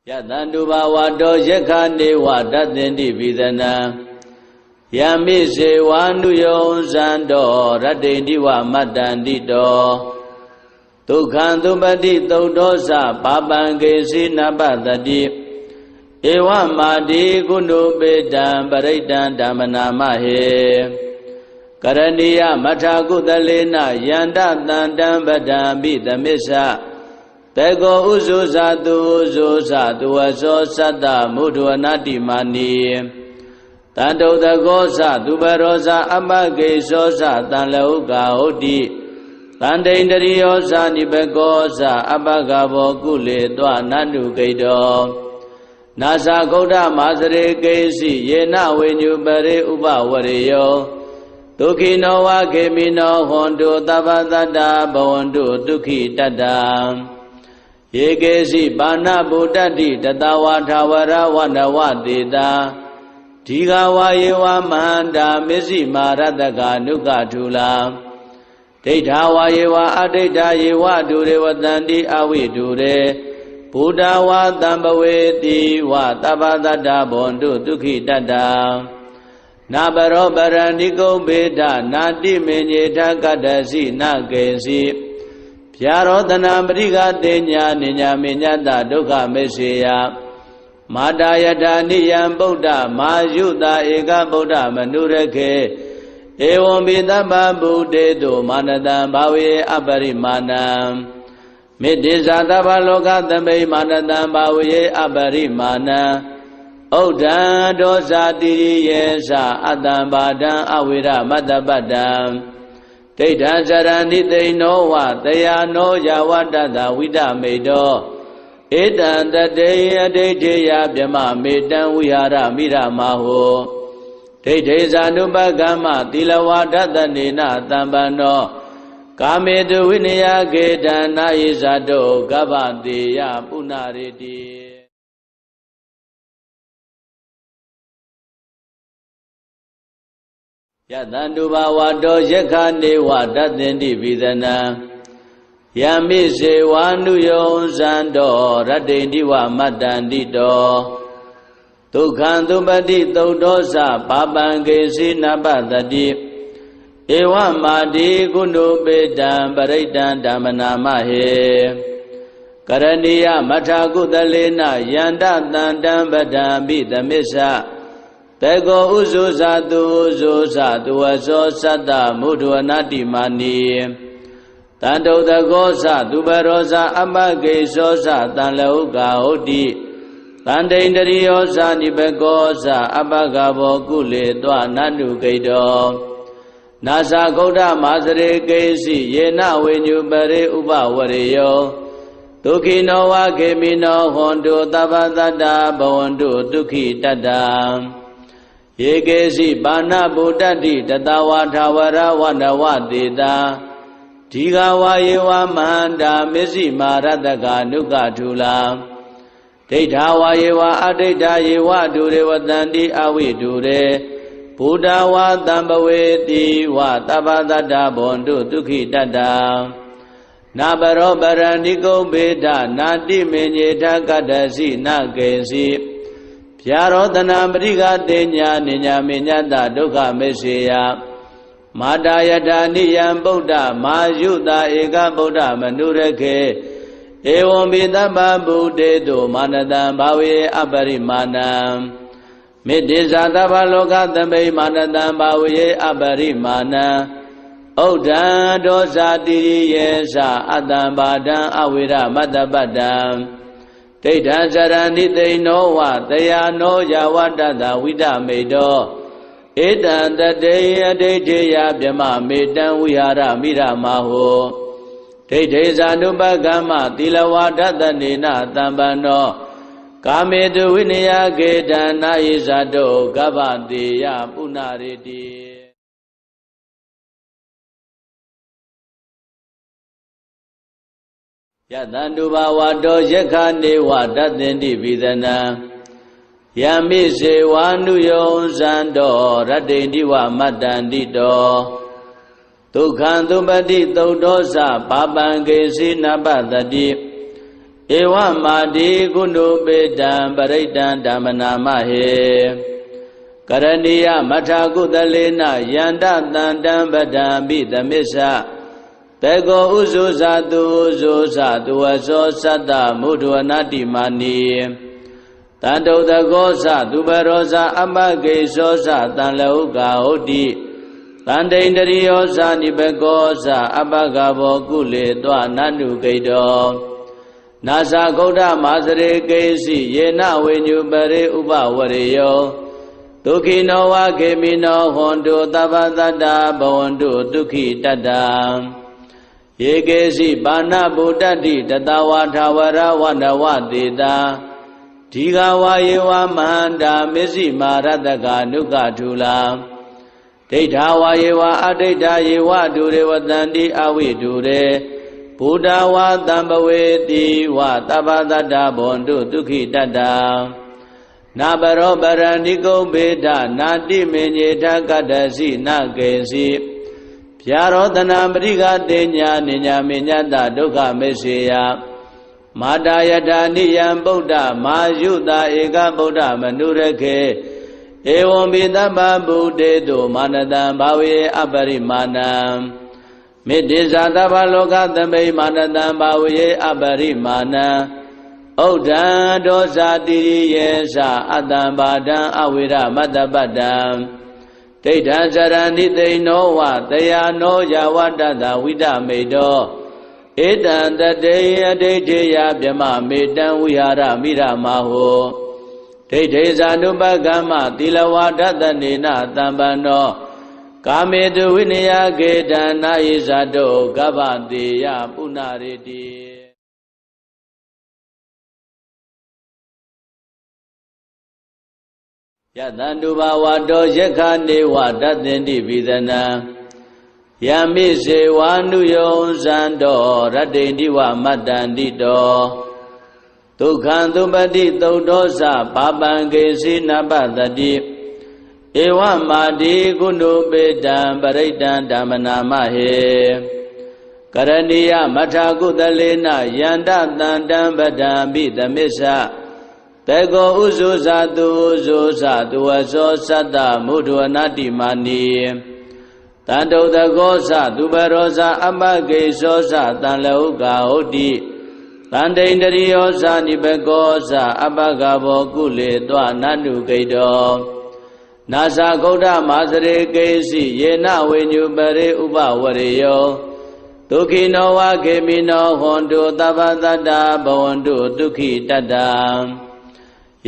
Yatanduba wado yekane wadatendi vidana Yamise wanu yonsando ratendi wa matandito Tukhandupati taudosa papangesi nabatati Ewa madi kunupedam paridam dhamanamahe Karaniya mathakudalena yanda tandam badambi tamisa Tego uzuza tu waso sata mudhuanati mani Tanto dagosa tu barosa amage sosa tanlauka hoti Tandendriyosa nibegosa abagabo kule twa nandu kaido Nasa gauda mazare kesi yena wenyu bare uba wariyo Tukino wa kemino hondu tabadada bawandu tukhi tadam Yekesi bana buddhati tatawa thawara wanawatita Dhigawa yewa mahanda misi marataka nukatula Deithawa yewa adita yewa dure watanti awi dure Buddha wa tambaweti wa tabadada bondu tukhi tata Nabaro baraniko beda nati menyeta kadasi nakesi Pyarodana Mriga Denya Ninya Minyata Dukha Mesaya Madayata Niyam Buddha Mayuta Eka Buddha Manurake Evam Vidabha Buddheto Manadam Bhavi Aparimanam Midisatava Loka Tambe Manadam Bhavi Aparimanam Oddha Dosa Tiriyesa Atam Badam Avira Madabadam Teitha sarani teino wa tayano yawadada vidamedo Etan tateya teiteya pyama metan vihara miramaho Teithe sanubhagama tilawadathanena tambano Kametu vinaya kedana isato gavanteya punariti Yatanduba wado yekane wadatendi vidana Yamise wanu yonsando ratendi wa matandito Tukhandupati taudosa papangesi nabatati Ewa madi kunupedam paridam dhamanamahe Karaniya mathakudalena yanda tandam badambi tamisa Tego uzuza tu waso sata mudhuanati mani Tanto dagosa tu barosa amage sosa tanlauka hoti Tandendriyosa nibegosa abagabo kule twa nandu kaido Nasa gauda mazare kesi yena wenyu bare uba wariyo Tukino wa kemino hondu tabadada bawandu tukhi tadam Yekesi bana buddhati tatawa thawara wanawatita Dhigawa yewa mahanda misi marataka nukatula Deithawa yewa adita yewa dure watanti awi dure Buddha wa tambaweti wa tabadada bondu tukhi tata Nabaro baraniko beda nati menyeta kadasi nakesi Pyarodana Mriga Denya Ninya Minyata Dukha Mesaya Madayata Niyam Buddha Mayuta Eka Buddha Manurake Evam Vidabha Buddheto Manadam Bhavi Aparimanam Midisatava Loka Tambe Manadam Bhavi Aparimanam Oddha Dosa Tiriyesa Atam Badam Avira Madabadam Teitha sarani teino wa tayano yawadada vidamedo Etan tateya teiteya pyama metan vihara miramaho Teithe sanubhagama tilawadathanena tambano Kametu vinaya kedana isato gavanteya punariti Yatanduba wado yekane wadatendi vidana Yamise wanu yonsando ratendi wa matandito Tukhandupati taudosa papangesi nabatati ဧဝမာတိကုဏုပေတံပရိတံဓမ္မနာမဟေကရဏီယမထာကုသလေနယန္တတန္တံပဒံပိသမစ္ဆတေကောဥဇုဇာတုဥဇုဇာတုဝသောသတ္တမုဒ္ဒဝနာတိမာနီတန္တုတကောသသူပရောဇာအမဂေသောသတံလောကဟုတ်တိတန္တိန္တရိယောဇာနိဘကောသအပဂဘောကုလေတောနန္တုဂိတောနာသဂௌဒမာစရေကေစီယေနဝိညုပရေဥပဝရေယောဒုက္ခိနောဝခေမိနောဟွန်တုသဗ္ဗတတ္တဘဝန္တုဒုက္ခိတတ္တယေကေစီပါဏဗုဒ္ဓတိတတဝါထာဝရဝနဝတေတာဒီဃဝါယေဝမန္တာမစ္စည်းမာရတကနုကထုလာဒိဋ္ဌဝါယေဝအဒိဋ္ဌယေဝဒုရေဝတန္တိအဝိဒုရေဘုဒ္ဓဝါတံပဝေတိဝသဗ္ဗတတ္တဘဝန္တုဒုက္ခိတတ္တနာဘရောပရဏိကုံဘေဒနာတိမေညေထကတ္တစီနကေစီဗျာရောတနာပရိကတေညာနိညာမေညတဒုက္ခမေစေယမာတာယတာနိယံဗုဒ္ဓမာယုတာဧကဗုဒ္ဓမနုရခေဧဝံပိသဗ္ဗဗုဒေတုမာနတံဘာဝေအပရိမာဏံမေတ္တိဇာသဗ္ဗလောကသမိမာနတံဘာဝေအပရိမာဏံဩဒံဒောဇာတိရိယေသအတ္တံဘာဒံအဝိရမတ္တပတ္တံဒိဋ္ဌံစရဏိသိနောဝတယာနောယဝတ္တတဝိတမေတောဧတံတတေအဒိဋ္ဌေယဗြမမေတံဝိဟာရမိရမဟောဒိဋ္ဌေဇာနုပကမ္မသီလဝါဒတနေနတံပန္နောကာမေတုဝိနယကေတံနာယိဇာတောကဗ္ဗတေယပုဏ္ဏရေတိယတန္တုဘာဝတောယက္ခနေဝတသင်္တိပိသနံယမိစေဝါနုယောဇံတောရတ္တိတိဝမတ္တန္တိတောဒုက္ခံသုပတိသုတ်သောသပါပံကေစီနပတတိဧဝမာတိကုဏုပေတံပရိတံဓမ္မနာမဟေကရဏီယမထာကုသလေနယန္တတန္တံပဒံပိသမစ္ဆတေကောဥဇုဇာတုဥဇုဇာတုဝသောသတ္တမုဒ္ဒဝနာတိမာနီတန္တုတကောသသူပရောဇာအမဂေသောသတံလောကဟုတ်တိတန္တိန္တရိယောဇာနိဘကောသအပဂဘောကုလေတောနန္တုဂိတောနာသဂௌဒမာစရေကေစီယေနဝိညုပရေဥပဝရေယောဒုက္ခိနောဝခေမိနောဟွန်တုသဗ္ဗတတ္တဘဝန္တုဒုက္ခိတတ္တ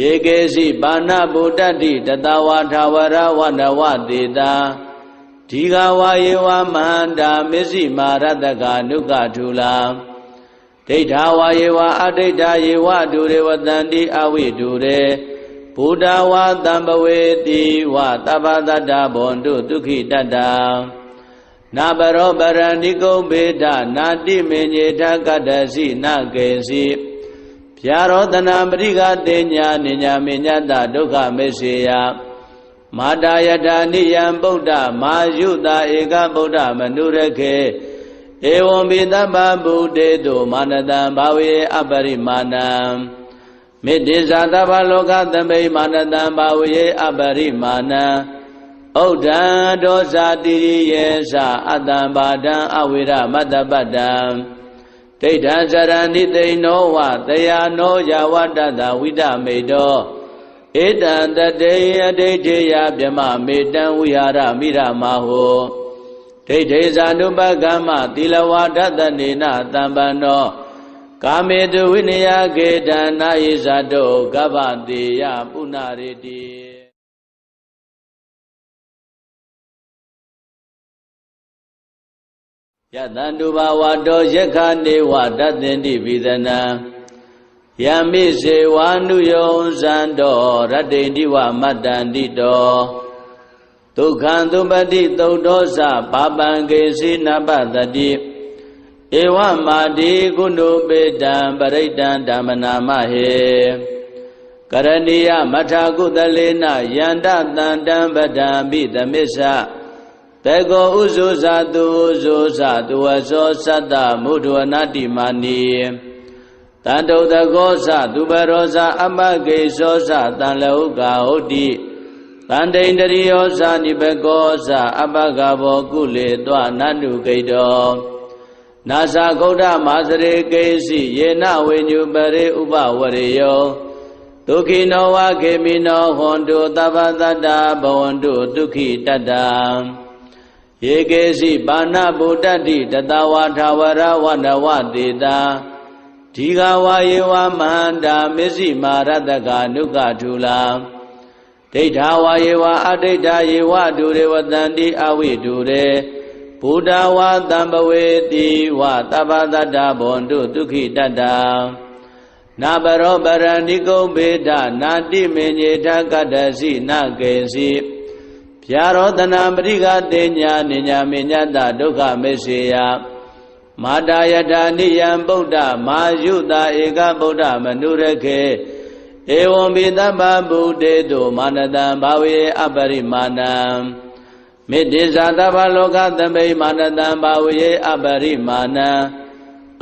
ယေကေစီပါဏဗုဒ္ဓတိတတဝါထာဝရဝနဝတေတာဒီဃဝါယေဝမန္တာမစ္စည်းမာရတကနုကထုလာဒိဋ္ဌဝါယေဝအဒိဋ္ဌယေဝဒုရေဝတန္တိအဝိဒုရေဘုဒ္ဓဝါတံပဝေတိဝသဗ္ဗတတ္တဘဝန္တုဒုက္ခိတတ္တနာဘရောပရဏိကုံဘေဒနာတိမေညေထကတ္တစီနကေစီဗျာရောတနာပရိကတေညာနိညာမေညတဒုက္ခမေစေယမာတာယတာနိယံဗုဒ္ဓမာယုတာဧကဗုဒ္ဓမနုရခေဧဝံပိသဗ္ဗဗုဒေတုမာနတံဘာဝေအပရိမာဏံမေတ္တိဇာသဗ္ဗလောကသမိမာနတံဘာဝေအပရိမာဏံဩဒံဒောဇာတိရိယေသအတ္တံဘာဒံအဝိရမတ္တပတ္တံဒိဋ္ဌံစရဏိသိနောဝတယာနောယဝတ္တတဝိတမေတောဧတံတတေအဒိဋ္ဌေယဗြမမေတံဝိဟာရမိရမဟောဒိဋ္ဌေဇာနုပကမ္မသီလဝါဒတနေနတံပန္နောကာမေတုဝိနယကေတံနာယိဇာတောကဗ္ဗတေယပုဏ္ဏရေတိယတန္တုဘာဝတောယက္ခနေဝတသင်္တိပိသနံယမိစေဝါနုယောဇံတောရတ္တိတိဝမတ္တန္တိတောဒုက္ခံသုပတိသုတ်သောသပါပံကေစီနပတတိဧဝမာတိကုဏုပေတံပရိတံဓမ္မနာမဟေကရဏီယမထာကုသလေနယန္တတန္တံပဒံပိသမစ္ဆတေကောဥဇုဇာတုဥဇုဇာတုဝသောသတ္တမုဒ္ဒဝနာတိမာနီ တန်တုတကောသသူပရောဇာအပကေသောသတန်လဟုကာဟုတ်တိတန်တိန်တရိယောဇာနိဘကောဇာအပကဘောကုလေတွနန္တုဂိတောနာသဂௌဒမာစရေကေစီယေနဝိညုပရေဥပဝရေယောဒုခိနောဝခေမိနောဟွန်တုသဗ္ဗတတ္တဘဝန္တုဒုက္ခိတတ္တယေကေစီပါဏဗုဒ္ဓတိတတဝါထာဝရဝန္ဒဝတေတာဒီဃဝါယေဝမန္တာမစ္စည်းမာရတကနုကထုလာဒိဋ္ဌဝါယေဝအဒိဋ္ဌယေဝဒုရေဝတန္တိအဝိဒုရေဘုဒ္ဓဝါတံပဝေတိဝသဗ္ဗတတ္တဘဝန္တုဒုက္ခိတတ္တနာဘရောပရဏိကုံဘေဒနာတိမေညေထကတ္တစီနကေစီဗျာရောတနာပရိကတေညာနိညာမေညတဒုက္ခမေစေယမာတာယထာနိယံဗုဒ္ဓမာယုတာဧကဗုဒ္ဓမနုရခေဧဝံဘိသဗ္ဗဗုဒေတုမာနတံဘာဝေအပရိမာဏံမေတ္တိဇာသဗ္ဗလောကသမိမာနတံဘာဝေအပရိမာဏံ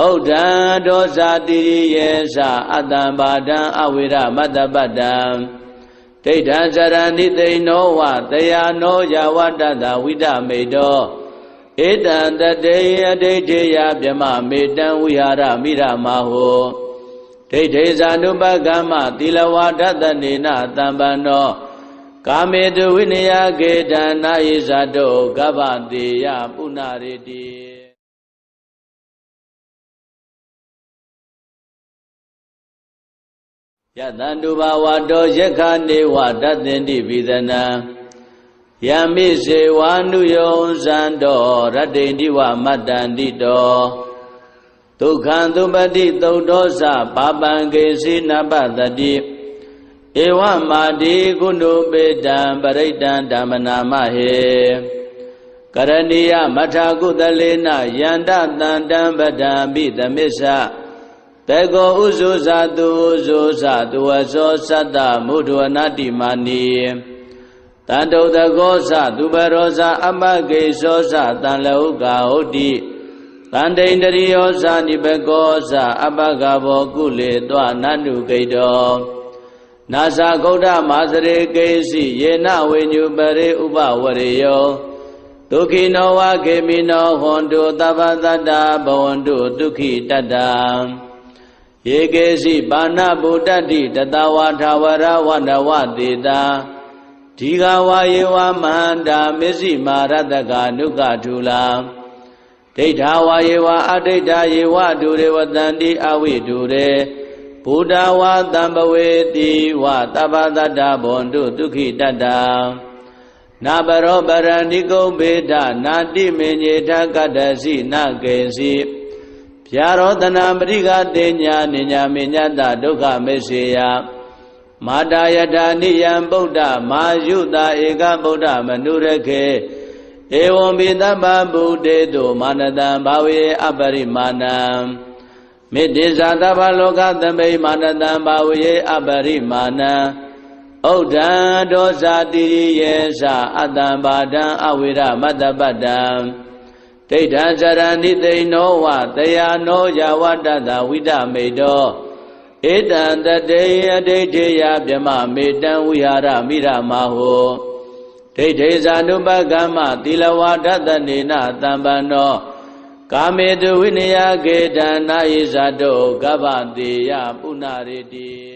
ဩဒံဒောဇာတိရိယေသအတ္တံဘာဒံအဝိရမတ္တပတ္တံဒိဋ္ဌံဇရဏိသိနောဝတယာနောယဝတ္တတဝိဒမေတောဧတံတတေယဒိဋ္ဌေယဗြမမေတံဝိဟာရမိရမဟောဒိဋ္ဌေဇာနုပကမ္မသီလဝါဒတနေနတံပန္နောကာမေတုဝိနယကေတံနာယိဇာတောကဗ္ဗတေယပုဏ္ဏရေတိယတန္တုဘာဝတောယက္ခနေဝတသင်္တိဝိသနံယမိစေဝါနုယောဇံတောရတ္တိတိဝမတ္တန္တိတောဒုက္ခံသုပတိသုတ်တောသပါပံကေစီနပတတိဧဝမာတိကုဏုပေတံပရိတံဓမ္မနာမဟေကရဏီယမထာကုသလေနယန္တတန္တံပဒံပိသမစ္ဆတေကောဥဇုဇာတုဥဇုဇာတုဝသောသတ္တမုဒ္ဒဝနာတိမာနီတန်တုတကောသသူပရောဇာအပကေသောသတန်လဟုကာဟုတ်တိတန်တိန်တရိယောဇာနိဘကောဇာအပကဘောကုလေတွနန္တုဂိတောနာသဂௌဒမာစရေကေစီယေနဝိညုပရေဥပဝရေယောဒုခိနောဝခေမိနောဟွန်တုသဗ္ဗတတ္တဘဝန္တုဒုက္ခိတတ္တယေကေစီပါဏဗုဒ္ဓတိတတဝါထာဝရဝန္ဒဝတေတာဒီဃဝါယေဝမန္တာမစ္စည်းမာရတကနုကထုလာဒိဋ္ဌဝါယေဝအဒိဋ္ဌယေဝဒုရေဝတန္တိအဝိဒုရေဘုဒ္ဓဝါတံပဝေတိဝသဗ္ဗတတ္တဘဝန္တုဒုက္ခိတတ္တနာဘရောပရဏိကုံဘေဒနာတိမေညေထကတ္တစီနကေစီဗျာရောတနာပရိကတေညာနိညာမေညတဒုက္ခမေစေယမာတာယထာနိယံဗုဒ္ဓမာယုတာဧကဗုဒ္ဓမနုရခေဧဝံဘိသဗ္ဗဗုဒေတုမာနတံဘာဝေအပရိမာဏံမေတ္တိဇာသဗ္ဗလောကသမိမာနတံဘာဝေအပရိမာဏံဩဒံဒောဇာတိရိယေသအတ္တံဘာဒံအဝိရမတ္တပတ္တံဒိဋ္ဌံဇရဏိသိနောဝတယာနောယဝတ္တတဝိဒမေတောဧတံတတေယဒိဋ္ဌေယဗြမမေတံဝိဟာရမိရမဟောဒိဋ္ဌေဇာနုပကမ္မသီလဝါဒတနေနတံပန္နောကာမေတုဝိနယကေတံနာယိဇာတောကဗ္ဗတေယပုဏ္ဏရေတိ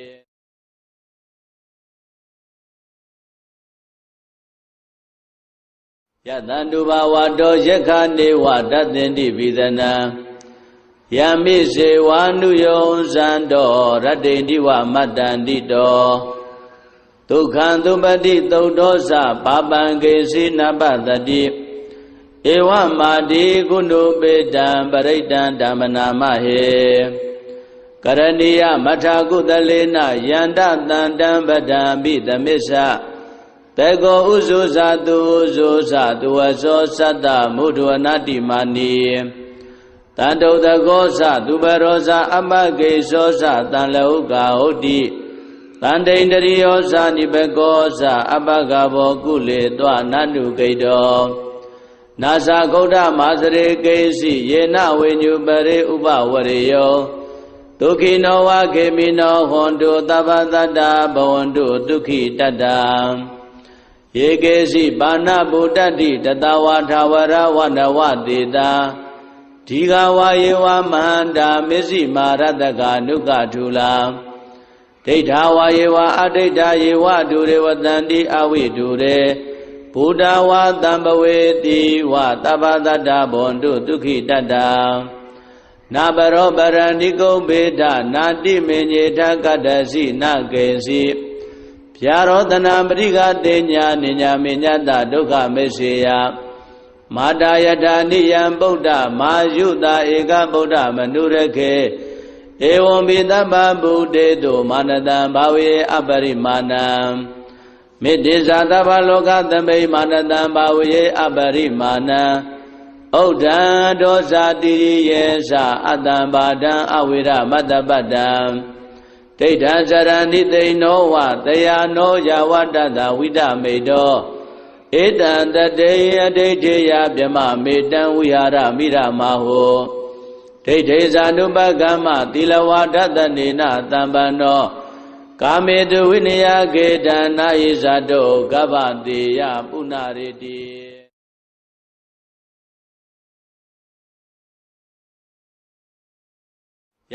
ယတန္တုဘာဝတောယက္ခနေဝတသင်္တိဝိသနံယမိစေဝါနုယောဇံတောရတ္တိတိဝမတ္တန္တိတောဒုက္ခံသုပတိသုတ်တောသပါပံကေစီနပတတိဧဝမာတိကုဏုပေတံပရိတံဓမ္မနာမဟေကရဏီယမထာကုသလေနယန္တတန္တံပဒံပိသမစ္ဆတေကောဥဇုဇာတုဥဇုဇာတုဝသောသတ္တမုဒ္ဒဝနာတိမာနီတန်တုတကောသသူပရောဇာအပကေသောသတန်လဟုကာဟုတ်တိတန်တိန်တရိယောဇာနိဘကောဇာအပကဘောကုလေတွနန္တုဂိတောနာသဂௌဒမာစရေကေစီယေနဝိညုပရေဥပဝရေယောဒ ဒုက္ခိနောဝခေမိနောဟွန်တုသဗ္ဗသတ္တဘဝန္တုဒုက္ခိတတ္တယေကေစီပါဏဗုဒ္ဓတိတတဝါထာဝရဝနဝတေတာဒီဃဝါယေဝမန္တာမစ္စည်းမာရတကနုကထူလာဒိဋ္ဌာဝါယေဝအဒိဋ္ဌာယေဝဒုရေဝတန္တိအဝိဒုရေဘုဒ္ဓဝါတံပဝေတိဝသဗ္ဗတတ္တဘဝန္တုဒုက္ခိတတ္တနာပရောပရဏိကုံဘေဒနာတိမေညေထကတ္တစီနကေစီဗျာရောတနာပရိကတေညာနိညာမေညတဒုက္ခမေစေယမာတာယထာနိယံဗုဒ္ဓမာယုတာဧကဗုဒ္ဓမနုရခေဧဝံဘိသဗ္ဗဗုဒေတုမာနတံဘာဝေအပရိမာဏံမေတ္တိဇာသဗ္ဗလောကသမိမာနတံဘာဝေအပရိမာဏံဩဒံဒောဇာတိရိယေသအတံဘာဒံအဝိရမတ္တပတ္တံဒိဋ္ဌံဇရဏိသိနောဝတယာနောယဝတ္တတဝိဒမေတောဧတံတတေယဒိဋ္ဌေယဗြမမေတံဝိဟာရမိရမဟောဒိဋ္ဌေဇာနုပကမ္မသီလဝါဒတနေနတံပန္နောကာမေတုဝိနယကေတံနာယိဇာတောကဗ္ဗတေယပုဏ္ဏရေတိ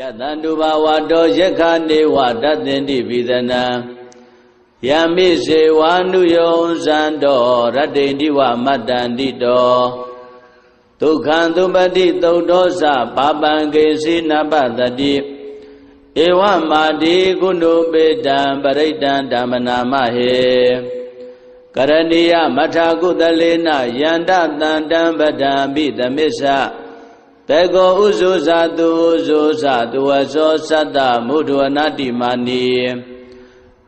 ယတန္တုဘာဝတောယက္ခနေဝတသင်္တိဝိသနံယမိစေဝါနုယောဇံတောရတ္တိတိဝမတ္တန္တိတောဒုက္ခံသုပတိသုတ်တောသပါပံကေစီနပတတိဧဝမာတိကုဏုပေတံပရိတံဓမ္မနာမဟေကရဏီယမထာကုသလေနယန္တတန္တံပဒံပိသမစ္ဆတေကောဥဇုဇာတုဥဇုဇာတုဝသောသတ္တမုဒ္ဒဝနာတိမာနီ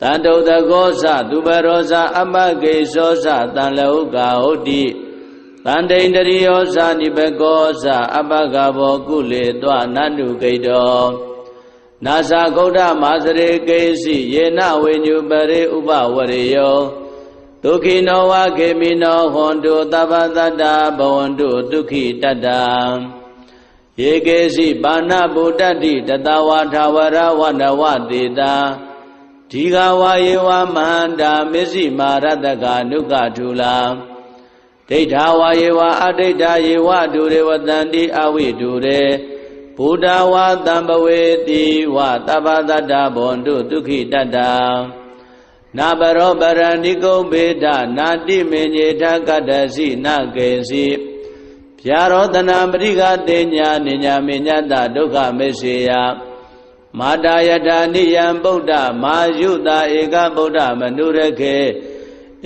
တန္တုတကောသသူပရောဇာအပကေသောသတံလောကဟုတ်တိတန္တိန္ဒရိယောဇာနိဘကောသအပကဘောကုလေတွနန္တုကိတောနာသဂௌဒမာစရေကေစီယေနဝိညုပရေဥပဝရေယောဒုက္ခိနောဝခေမိနောဟွန်တုသဗ္ဗတတ္တဘဝန္တုဒုက္ခိတတ္တယေကေစီပါဏဗုဒ္ဓတိတတဝါထာဝရဝနဝတေတာဒီဃဝါယေဝမန္တာမစ္စည်းမာရတကနုကထူလာဒိဋ္ဌာဝါယေဝအဒိဋ္ဌာယေဝဒုရေဝတန္တိအဝိဒုရေဘုဒ္ဓဝါတံပဝေတိဝသဗ္ဗတတ္တဘဝန္တုဒုက္ခိတတ္တနာပရောပရဏိကုံဘေဒနာတိမေညေထကတ္တစီနကေစီဗျာရောတနာပရိကတေညာနိညာမေညတဒုက္ခမေစေယမာတာယထာနိယံဗုဒ္ဓမာယုတာဧကဗုဒ္ဓမနုရခေ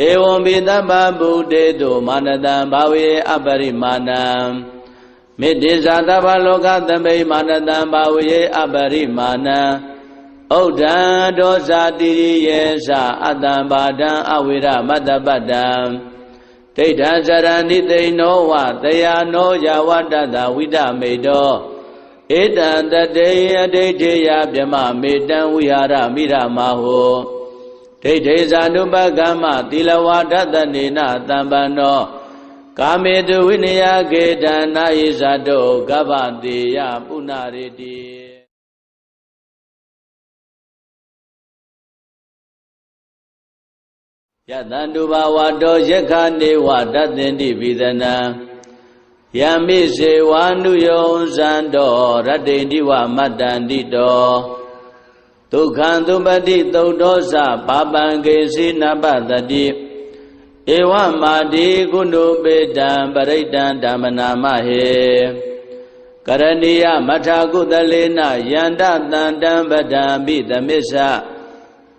ဧဝံဘိသဗ္ဗဗုဒေတုမာနတံဘာဝေအပရိမာဏံမေတ္တိဇာသဗ္ဗလောကသမိမာနတံဘာဝေအပရိမာဏံဩဒံဒောဇာတိရိယေသအတံဘာဒံအဝိရမတ္တပတ္တံဒိဋ္ဌံဇရဏိသိနောဝတယာနောယဝတ္တတဝိဒမေတောဧတံတတေယဒိဋ္ဌေယဗြမမေတံဝိဟာရမိရမဟောဒိဋ္ဌေဇာနုပကမ္မသီလဝါဒတနေနတံပန္နောကာမေတုဝိနယကေတံနာယိဇာတောကဗ္ဗတေယပုဏ္ဏရေတိယတန္တုဘာဝတောယက္ခနေဝတသင်္တိဝိသနံယမိစေဝါနုယောဇံတောရတ္တိတိဝမတ္တန္တိတောဒုက္ခံသုပတိသုတ်တောသပါပံကေစီနပတတိဧဝမာတိကုဏုပေတံပရိတံဓမ္မနာမဟေကရဏီယမထာကုသလေနယန္တတန္တံပဒံပိသမစ္ဆ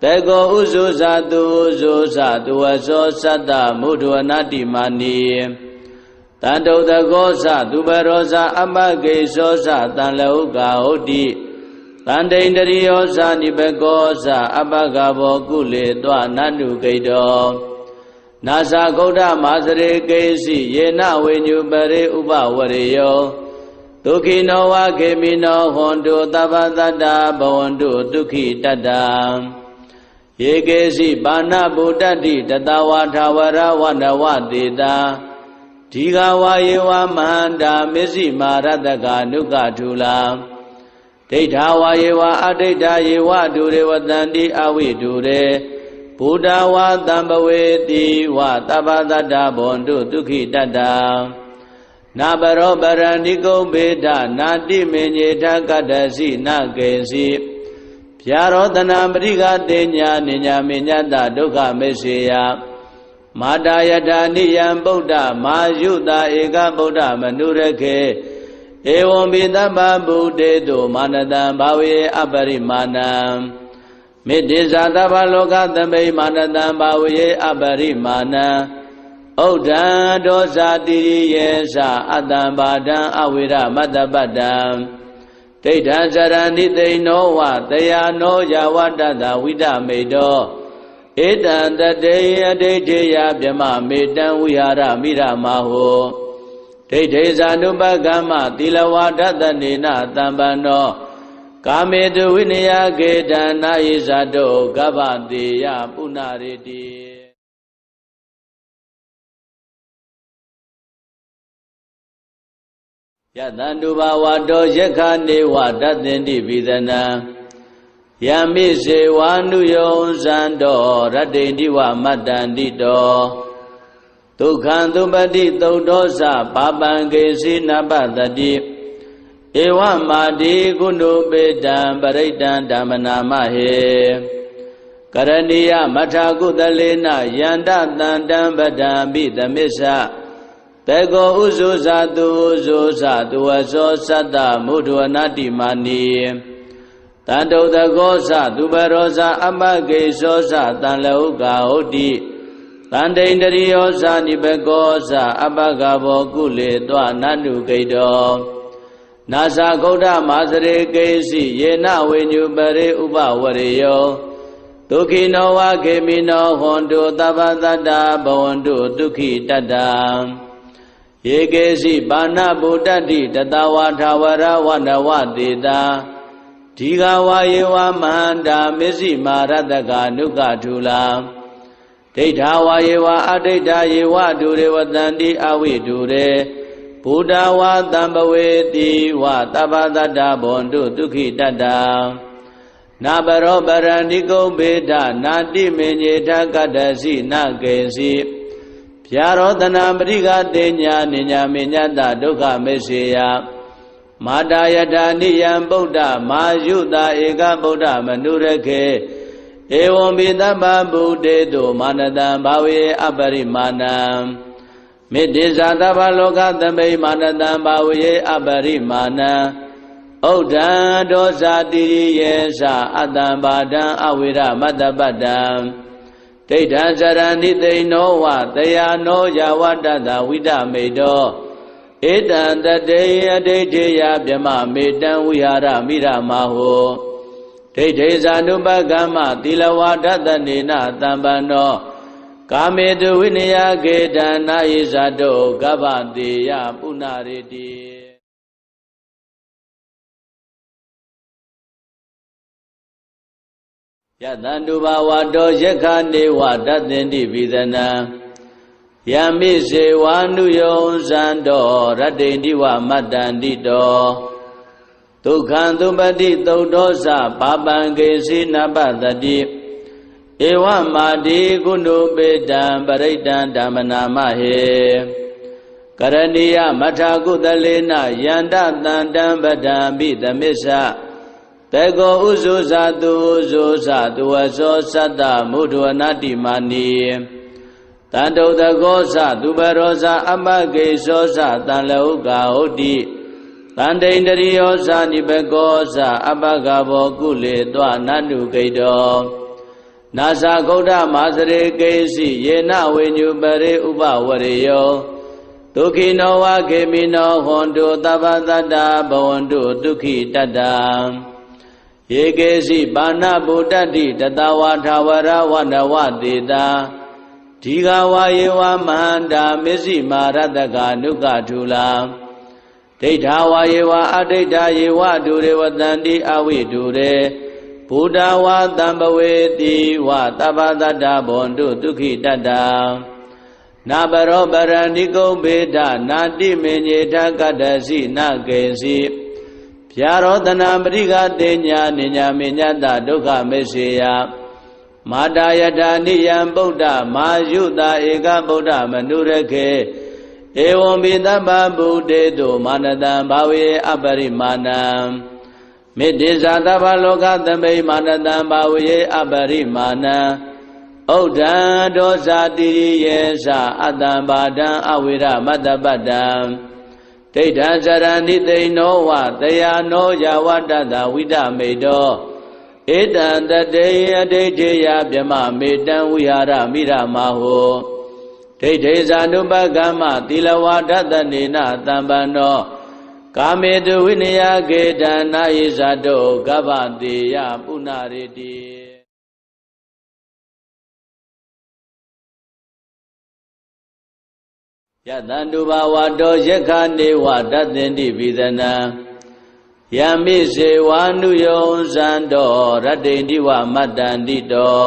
တေကောဥဇုဇာတုဥဇုဇာတုဝသောသတ္တမုဒ္ဒဝနာတိမာနီတန္တုတကောသသူပရောဇာအပကေသောသတံလောကဟုတ်တိတန္တိန္ဒရိယောဇာနိဘကောသအပကဘောကုလေတွနန္တုကိတောနာသဂௌဒမာစရေကေစီယေနဝိညုပရေဥပဝရေယောဒုက္ခိနောဝခေမိနောဟွန်တုသဗ္ဗတတ္တဘဝန္တုဒုက္ခိတတ္တယေကေစီပါဏဗုဒ္ဓတိတတဝါထာဝရဝနဝတေတာဒီဃဝါယေဝမန္တာမစ္စည်းမာရတကနုကထူလာဒ ဒိဋ္ဌာဝါယေဝအဒိဋ္ဌာယေဝဒုရေဝတန္တိအဝိဒုရေဘုဒ္ဓဝါတံပဝေတိဝသဗ္ဗတတ္တဘွန်တုဒုက္ခိတတ္တနာဘရောပရဏိကုံဘေဒနာတိမေညေထကတ္တစီနကေစီဗျာရောတနာပရိကတေညာနိညာမေညတဒုက္ခမေစေယမာတာယထာနိယံဗုဒ္ဓမာယုတာဧကဗုဒ္ဓမနုရခေဧဝံဘိသဗ္ဗဗုတေတုမာနတံဘာဝေအပရိမာဏံမေတ္တိဇာသဗ္ဗလောကသမိမာနတံဘာဝေအပရိမာဏံဥဒ္ဒံဒောဇာတိရိယေသအတ္တံဘာဒံအဝိရမတ္တပတ္တံဒိဋ္ဌံဇရဏိသိနောဝတယာနောယဝတ္တတဝိဒမေတောဧတံတတေယဒိဋ္ဌိယဗြမမေတံဝိဟာရမိရမဟောဒိဋ္ဌိဇာနုပကမ္မသီလဝါဒတနေနတံပန္နောကာမေတုဝိနယကေတံနာယိဇာတောကဗ္ဗတေယပုဏ္ဏရေတိယတန္တုဘာဝတောယက္ခနေဝတသင်္တိပိသနံယမိစေဝါနုယောဇံတောရတ္တိတိဝမတ္တန္တိတောဒုက္ခံသုပတိသုဒ္ဓောသပါပံကေစီနပတတိဧဝမာတိကုဏုပေတံပရိတံဓမ္မနာမဟေကရဏီယမထာကုသလေနယန္တတံတံပဒံပိသမစ္ဆတေကောဥဇုဇာတုဥဇုဇာတုဝသောသတ္တမုဒ္ဒဝနာတိမာနီတန္တုတကောသသူပရောဇာအပကေသောသတံလောကဟုတ်တိတန္တိန္ဒရိယောဇာနိဘကောသအပကဘောကုလေတောနန္တုကိတောနာသဂௌဒမာစရေကေစီယေနဝိညုပရေဥပဝရေယောဒုက္ခိနောဝခေမိနောဟွန်တုသဗ္ဗတတ္တဘဝန္တုဒုက္ခိတတ္တယေကေစီပါဏဗုဒ္ဓတိတတဝါထာဝရဝနဝတေတာဒီဃဝါယေဝမန္တာမစ္စည်းမာရတကနုကထုလာဒိဋ္ဌာဝါယေဝအဒိဋ္ဌာယေဝဒုရေဝတန္တိအဝိဒုရေဘုဒ္ဓဝါတံပဝေတိဝသဗ္ဗတတ္တဘွန်တုဒုက္ခိတတ္တနာဘရောပရဏိကုံဘေဒနာတိမေညေထကတ္တစီနကေစီဗျာရောတနာပရိကတေညာနိညာမေညတဒုက္ခမေစေယမာတာယထာနိယံဗုဒ္ဓမာယုတာဧကဗုဒ္ဓမနုရခေဧဝံဘိသဗ္ဗဗုတေတုမာနတံဘာဝေအပရိမာဏံမေတ္တိဇာသဗ္ဗလောကသမိမာနတံဘာဝေအပရိမာဏံဥဒ္ဒံဒောဇာတိရိယေသအတ္တံဘာဒံအဝိရမတ္တပတ္တံဒိဋ္ဌံဇရဏိသိနောဝတယာနောယဝတ္တတဝိဒမေတောဧတံတတေယဒိဋ္ဌိယဗြမမေတံဝိဟာရမိရမဟောဒိဋ္ဌိဇာနုပကမ္မသီလဝါဒတနေနတံပန္နောကာမေတုဝိနယကေတံနာယိဇာတောကဗ္ဗတေယပုဏ္ဏရေတိယတန္တုဘာဝတောယက္ခနေဝတသင်္တိပိသနံယမိစေဝါနုယောဇံတောရတ္တိတိဝမတ္တန္တိတောဒုက္ခံသုပတိသုဒ္ဓောသပါပံကေစီနပတတိဧဝမာတိကုဏုပေတံပရိတံဓမ္မနာမဟေကရဏီယမထာကုသလေနယန္တတံတံပဒံပိသမစ္ဆတေကောဥဇုဇာတုဥဇုဇာတုဝသောသတ္တမုဒ္ဒဝနာတိမာနီတန္တုတကောသသူပရောဇာအပကေသောသတံလောကဟုတ်တိတန္တိန္ဒရိယောဇာနိဘကောသအပကဘောကုလေတောနန္တုကိတောနာသဂௌဒမာစရေကေစီယေနဝိညုပရေဥပဝရေယောဒုက္ခိနောဝခေမိနောဟွန်တုသဗ္ဗတတ္တဘဝန္တုဒုက္ခိတတ္တယေကေစီပါဏဗုဒ္ဓတိတတဝါထာဝရဝနဝတေတာဒီဃဝါယေဝမန္တာမစ္စည်းမာရတကနုကထုလာဒိဋ္ဌာဝါယေဝအဒိဋ္ဌာယေဝဒုရေဝတန္တိအဝိဒုရေဘုဒ္ဓဝါတံပဝေတိဝသဗ္ဗတတ္တဘွန်တုဒုက္ခိတတ္တနာဘရောပရဏိကုံဘေဒနာတိမေညေထကတ္တစီနကေစီ ဗျာရောတနာပရိကတေညာနိညာမေညတဒုက္ခမေစေယမာတာယထာနိယံဗုဒ္ဓမာယုတာဧကဗုဒ္ဓမနုရခေဧဝံဘိတပ္ပဗုတေတုမာနတံဘာဝေအပရိမာဏံမေတ္တိဇာတဗ္ဗလောကသမိမာနတံဘာဝေအပရိမာဏံဩဒံဒောဇာတိရိယေသအတ္တံဘာဒံအဝိရမတ္တပတ္တံဒိဋ္ဌံဇရဏိသိနောဝတယာနောယဝတ္တတဝိဒမေတောဧတံတတေယဒိဋ္ဌိယဗြမမေတံဝိဟာရမိရမဟောဒိဋ္ဌိဇာနုပကမ္မသီလဝါဒတနေနတံပန္နောကာမေတုဝိနယကေတံနာယိဇာတောကဗ္ဗတေယပုဏ္ဏရေတိယတန္တုဘာဝတောယက္ခနေဝတသင်္တိပိသနံယမိစေဝါနုယောဇံတောရတ္တိတိဝမတ္တန္တိတော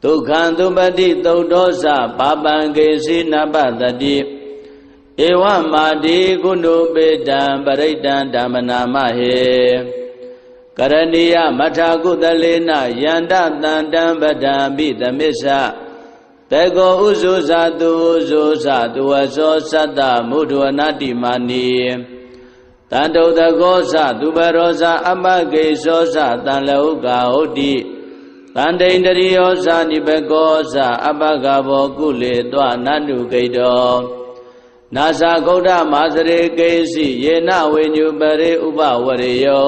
ဒုက္ခံသုပတိသုတ်တောသပါပံကေစီနပတတိဧဝမာတိကုဏုပေတံပရိတံဓမ္မနာမဟေကရဏီယမထာကုသလေနယန္တတန္တံပဒံပိသမစ္ဆတေကောဥဇုဇာတုဥဇုဇာတုဝသောသတ္တမုဒ္ဒဝနာတိမာနီတန္တုတကောသသူပရောဇာအပကေသောသတံလောကဟုတ်တိတန္တိန္ဒရိယောဇာနိဘကောသအပကဘောကုလေတောနန္တုကိတောနာသဂௌဒမာစရေကေစီယေနဝေညုပရေဥပဝရေယော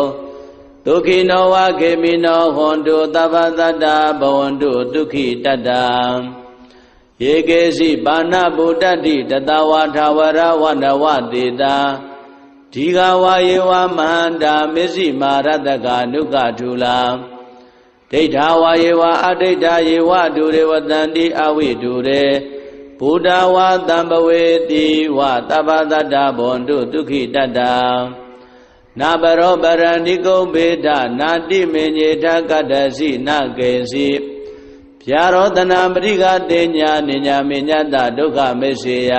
ဒုက္ခိနောဝခေမိနောဟွန်တုသဗ္ဗတတ္တဘဝန္တုဒုက္ခိတတ္တယေကေစီပါဏဗုဒ္ဓတိတတဝါထာဝရဝနဝတေတာဒီဃဝါယေဝမန္တာမစ္စည်းမာရတကနုကထုလာဒိဋ္ဌဝါယေဝအဒိဋ္ဌယေဝဒုရေဝတန္တိအဝိဒုရေဘုဒ္ဓဝါတံပဝေတိဝသဗ္ဗတတ္တဘဝန္တုဒုက္ခိတတ္တနာဘရောပရဏိကုံဘေဒနာတိမေညေထကတ္တစီနကေစီဗျာရောတနာပရိကတေညာနိညာမေညတဒုက္ခမေစေယ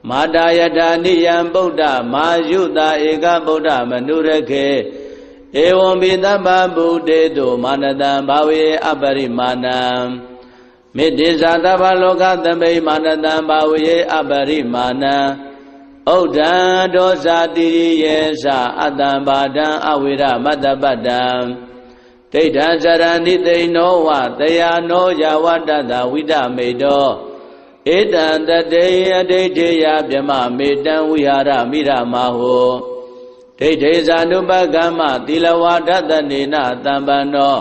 မာတာယထာနိယံဗုဒ္ဓမာယုတာဧကဗုဒ္ဓမနုရခေဧဝံဘိတပ္ပဗုတေတုမာနတံဘာဝေအပရိမာဏံမေတ္တိဇာတဗ္ဗလောကသမိမာနတံဘာဝေအပရိမာဏံဩဒံဒောဇာတိရိယေသအတ္တံဘာဒံအဝိရမတ္တပတ္တံဒိဋ္ဌံဇရဏိသိနောဝတယာနောယဝတ္တတဝိဒမေတောဧတံတတေယဒိဋ္ဌိယဗြမမေတံဝိဟာရမိရမဟောဒိဋ္ဌိဇာနုပကမ္မသီလဝါဒတနေနတံပန္နော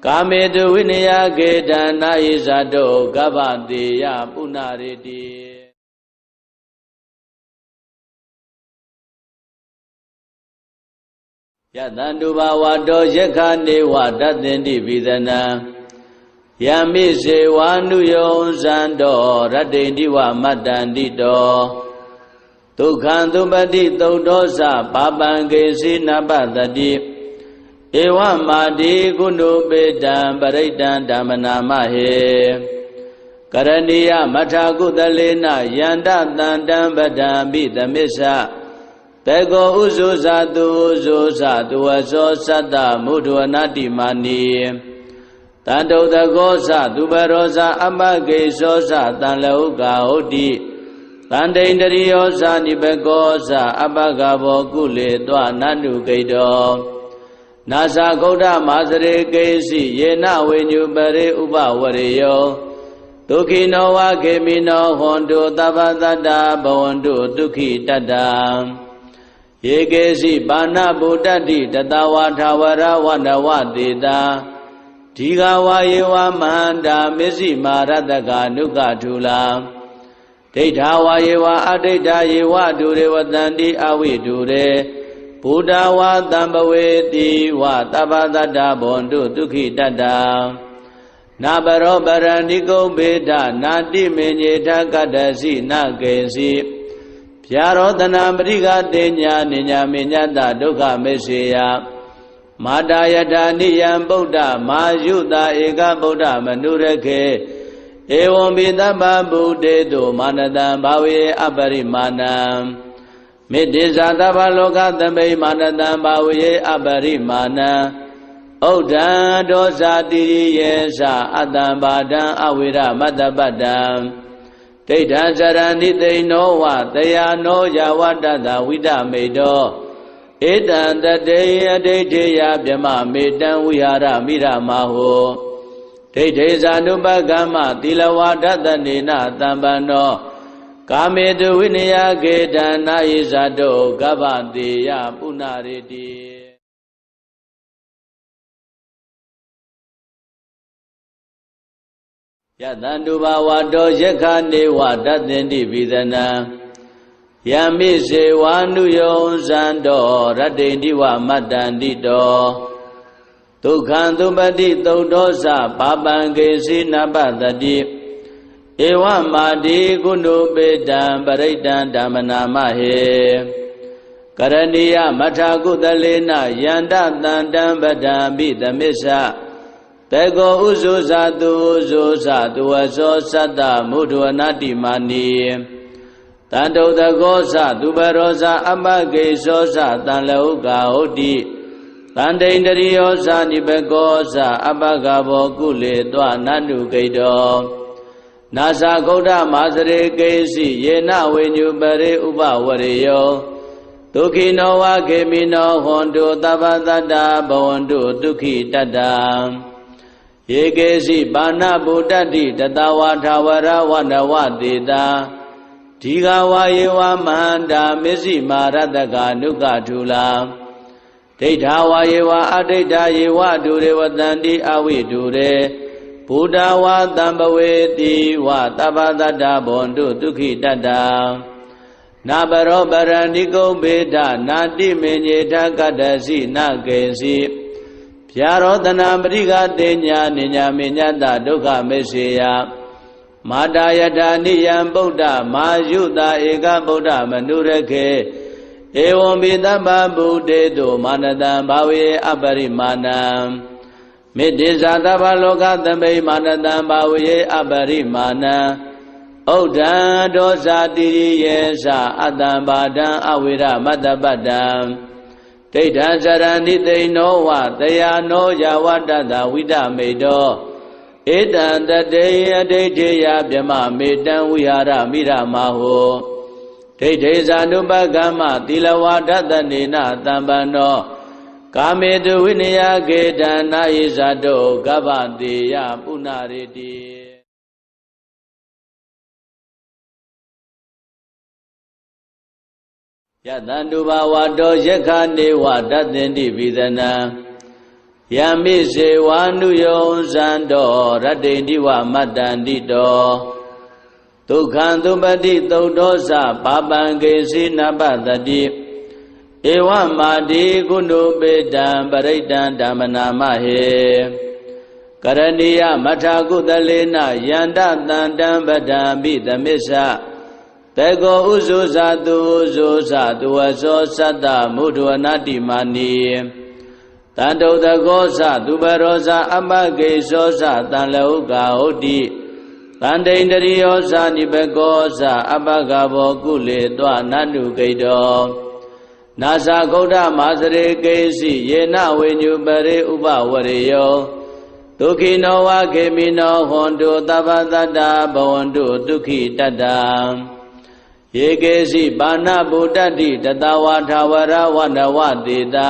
ကာမေတုဝိနယကေတံနာယိဇာတောကဗ္ဗတေယပုဏ္ဏရေတိယတန္တုဘာဝတောယက္ခနေဝတသင်္တိပိသနံယမိစေဝါနုယောဇံတောရတ္တိတိဝမတ္တန္တိတောဒုက္ခံသုပတိသုတ်တောသပါပံကေစီနပတတိဧဝမာတိကုဏုပေတံပရိတံဓမ္မနာမဟေကရဏီယမထာကုသလေနယန္တတန္တံပဒံပိသမစ္ဆတေကောဥဇုဇာတုဥဇုဇာတုဝသောသတ္တမုဒ္ဒဝနာတိမာနီတန္တုတကောသသူပရောဇာအပကေသောသတံလောကဟုတ်တိတန္တိန္ဒရိယောဇာနိဘကောသအပကဘောကုလေတောနန္တုကိတောနာသဂௌဒမာစရေကေစီယေနဝေညုပရေဥပဝရေယောဒုက္ခိနောဝခေမိနောဟွန်တုသဗ္ဗတတ္တဘဝန္တုဒုက္ခိတတ္တယေကေစီပါဏဗုဒ္ဓတိတတဝါထာဝရဝနဝတေတာဒီဃဝါယေဝမန္တာမစ္စည်းမာရတကနုကထုလာဒိဋ္ဌဝါယေဝအဒိဋ္ဌယေဝဒုရေဝတန္တိအဝိဒုရေဘုဒ္ဓဝါတံပဝေတိဝသဗ္ဗတတ္တဘဝန္တုဒုက္ခိတတ္တနာဘရောပရဏိကုံဘေဒနာတိမေညေထကတ္တစီနကေစီဗျာရောတနာပရိကတေညာနိညာမေညတဒုက္ခမေစေယမာတာယထာနိယံဗုဒ္ဓမာယုတာဧကဗုဒ္ဓမနုရခေဧဝံဘိတပ္ပဗုတေတုမာနတံဘာဝေအပရိမာဏံ မေတ္တိဇာတဗ္ဗလောကသမိမာနတံဘာဝေအပရိမာဏံဩဒံဒောဇာတိရိယေသအတ္တံဘာဒံအဝိရမတ္တပတ္တံဒိဋ္ဌံဇရဏိသိနောဝတယာနောယဝတ္တတဝိဒမေတောဧတံတတေယဒိဋ္ဌိယဗြမမေတံဝိဟာရမိရမဟောဒိဋ္ဌိဇာနုပကမ္မသီလဝါဒတနေနတံပန္နောကာမေတုဝိနယကေတံနာယိဇာတောကဗ္ဗတေယပုဏ္ဏရေတိယတန္တုဘာဝတောယက္ခနေဝတသင်္တိပိသနံယမိစေဝါနုယောဇံတောရတ္တိတိဝမတ္တန္တိတောဒုက္ခံသုပတိသုတ်သောသပါပံကေစီနပတတိဧဝမာတိကုဏုပေတံပရိတံဓမ္မနာမဟေကရဏီယမထာကုသလေနယန္တတန္တံပဒံပိသမစ္ဆတေကောဥဇုဇာတုဥဇုဇာတုဝသောသတ္တမုဒ္ဒဝနာတိမာနီတန္တုတကောသသူပရောဇာအပကေသောသတံလောကဟုတ်တိတန္တိန္ဒရိယောဇာနိဘကောသအပကဘောကုလေတောနန္တုဂိတောနာသဂௌဒမာစရေကေစီယေနဝေညုပရေဥပဝရေယောဒုက္ခိနောဝခေမိနောဟွန်တုသဗ္ဗတတ္တဘဝန္တုဒုက္ခိတတ္တယေကေစီပါဏဗုဒ္ဓတိတတဝါထာဝရဝနဝတေတာဒီဃဝါယေဝမန္တာမစ္စည်းမာရတကနုကထုလာဒိဋ္ဌဝါယေဝအဒိဋ္ဌယေဝဒုရေဝတန္တိအဝိဒုရေဘုဒ္ဓဝါတံပဝေတိဝသဗ္ဗတတ္တဘဝန္တုဒုက္ခိတတ္တနာပရောပရဏိကုံဘေဒနာတိမေညေထကတ္တစီနကေစီဗျာရောတနာပရိကတေညာနိညာမေညတဒုက္ခမေစေယမာတာယထာနိယံဗုဒ္ဓမာယုတာဧကဗုဒ္ဓမနုရခေဧဝံပိတဗ္ဗဗုဒေတုမာနတံဘာဝေအပရိမာဏံမေတ္တိဇာတဗ္ဗလောကသမိမာနတံဘာဝေအပရိမာဏံဩဒံဒောဇာတိရိယေသအတ္တံဘာဒံအဝိရမတ္တပတ္တံဒိဋ္ဌံဇရဏိသိနောဝတယာနောယဝတ္တတဝိဒမေတောဧတံတတေယဒိဋ္ဌိယဗြမမေတံဝိဟာရမိရမဟောဒိဋ္ဌိဇာနုပကမ္မသီလဝါဒတနေနတံပန္နောကာမေတုဝိနယကေတံနာယိဇာတောကဗ္ဗတေယပုဏ္ဏရေတိယတန္တုဘာဝတောယက္ခနေဝတသင်္တိပိသနံယမိစေဝါနုယောဇံတောရတ္တိတိဝမတ္တန္တိတောဒုက္ခံသုပတိသုတ်သောသပါပံကေစီနပတတိဧဝမာတိကုဏုပေတံပရိတံဓမ္မနာမဟေကရဏီယမထာကုသလေနယန္တတန္တံပဒံပိသမစ္ဆတေကောဥဇုဇာတုဥဇုဇာတုဝသောသတ္တမုဒ္ဒဝနာတိမာနီတန္တုတကောသသူပရောဇာအပကေသောသတံလောကဟုတ်တိတန္တိန္ဒရိယောဇာနိဘကောသအပကဘောကုလေတောနန္တုဂိတောနာသဂௌဒမာစရေကေစီယေနဝေညုပရေဥပဝရေယောဒုက္ခိနောဝခေမိနောဟွန်တုသဗ္ဗတတ္တဘဝန္တုဒုက္ခိတတ္တယေကေစီပါဏဗုဒ္ဓတိတတဝါထာဝရဝနဝတေတာ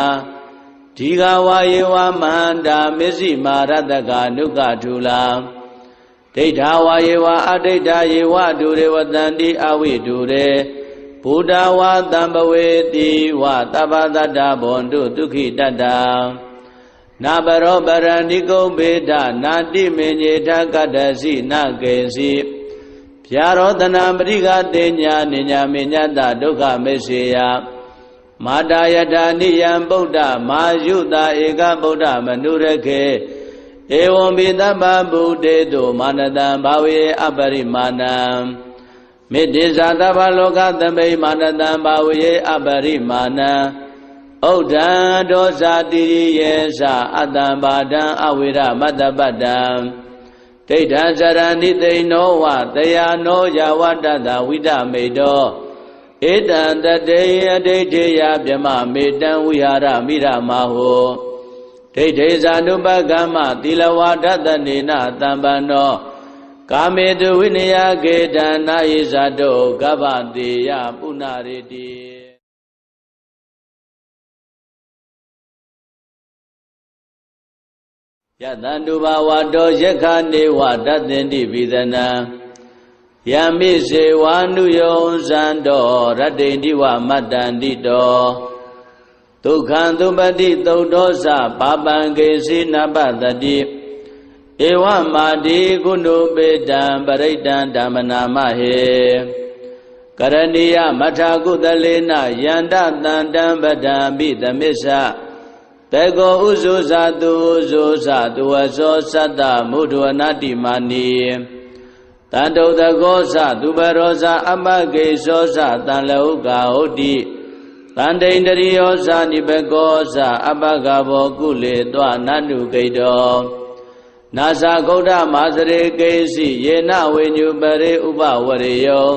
ဒီဃဝါယေဝမန္တာမစ္စည်းမာရတကနုကထုလာဒိဋ္ဌဝါယေဝအဒိဋ္ဌယေဝဒုရေဝတန္တိအဝိဒုရေဘုဒ္ဓဝါတံပဝေတိဝသဗ္ဗတတ္တဘဝန္တုဒုက္ခိတတ္တနာပရောပရဏိကုံဘေဒနာတိမေညေထကတ္တစီနကေစီဗျာရောတနာပရိကတေညာနိညာမေညတဒုက္ခမေစေယမာတာယထာနိယံဗုဒ္ဓမာယုတာဧကဗုဒ္ဓမနုရခေဧဝံပိတဗ္ဗဗုဒေတုမာနတံဘာဝေအပရိမာဏံမေတ္တိဇာတဗ္ဗလောကသမိမာနတံဘာဝေအပရိမာဏံဩဒံဒောဇာတိရိယေသအတ္တံဘာဒံအဝိရမတ္တပတ္တံဒိဋ္ဌံဇရဏိသိနောဝတယာနောယဝတ္တတဝိဒမေတော ဧတံတတေယဒိဋ္ဌိယဗြမမေတံဝိဟာရမိရမဟုဒိဋ္ဌိဇာနုပကမ္မသီလဝါဒတနေနတံပန္နောကာမေတုဝိနယကေတံနာယိဇာတောကဗ္ဗတေယပုဏ္ဏရေတိယတံတုဘာဝတောယက္ခနေဝတသင်္တိပိသနံယမိစေဝါနုယောဇံတောရတ္တိတိဝမတ္တန္တိတောဒုက္ခံသုပတိသုတ်သောသပါပံကေစီနပတတိဧဝမာတိကုဏုပေတံပရိတံဓမ္မနာမဟေကရဏီယမထာကုသလေနယန္တတံတံပဒံပိသမစ္ဆတေကောဥဇုဇာတုဥဇုဇာတုဝသောသတ္တမုဒ္ဒဝနတိမာနီတန္တုတကောသသူပရောဇာအမကေသောသတံလောကဟုတ်တိတန္တိန္တရိယောဇာနိဘကောဇာအပကဘောကုလေတောနန္တုဂိတောနာဇာဂௌဒမာစရေကေစီယေနဝိညုပရေဥပဝရေယော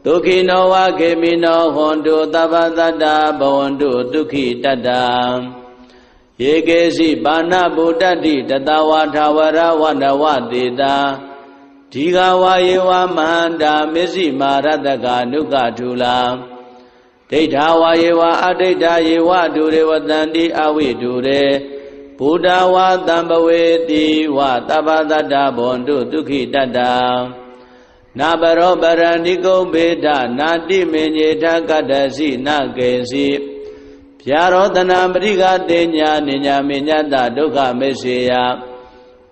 ဒုက္ခိနောဝခေမိနောဟွန်တုသဗ္ဗတတ္တဘဝန္တုဒုက္ခိတတ္တယေကေစီပါဏဗုဒ္ဓတိတတဝါထာဝရဝနဝတေတာဒီဃဝါယေဝမန္တာမစ္စည်းမာရတကနုကထုလာဒိဋ္ဌဝါယေဝအဒိဋ္ဌယေဝဒုရေဝတန္တိအဝိဒုရေဘုဒ္ဓဝါတံပဝေတိဝသဗ္ဗတတ္တဘဝန္တုဒုက္ခိတတ္တနာပရောပရဏိကုဗေဒနာတိမေညေထကတ္တစီနကေစီဗျာရောတနာပရိကတေညာနိညာမေညတဒုက္ခမေစေယ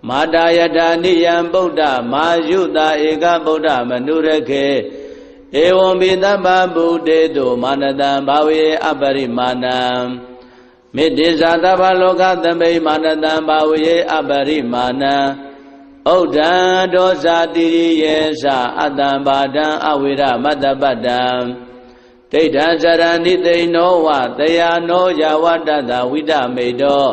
မာတာယထာနိယံဗုဒ္ဓမာယုတာဧကဗုဒ္ဓမနုရခေဧဝံပိသဗ္ဗဗုတေတုမာနတံဘာဝေအပရိမာဏံမေတ္တိဇာသဗ္ဗလောကသမိမာနတံဘာဝေအပရိမာဏံဥဒ္ဒံဒောဇာတိရိယေသအတ္တံဘာဒံအဝိရမတ္တပတ္တံဒိဋ္ဌံစရဏိသိဏောဝတယာနောယဝတ္တသဝိတမေတော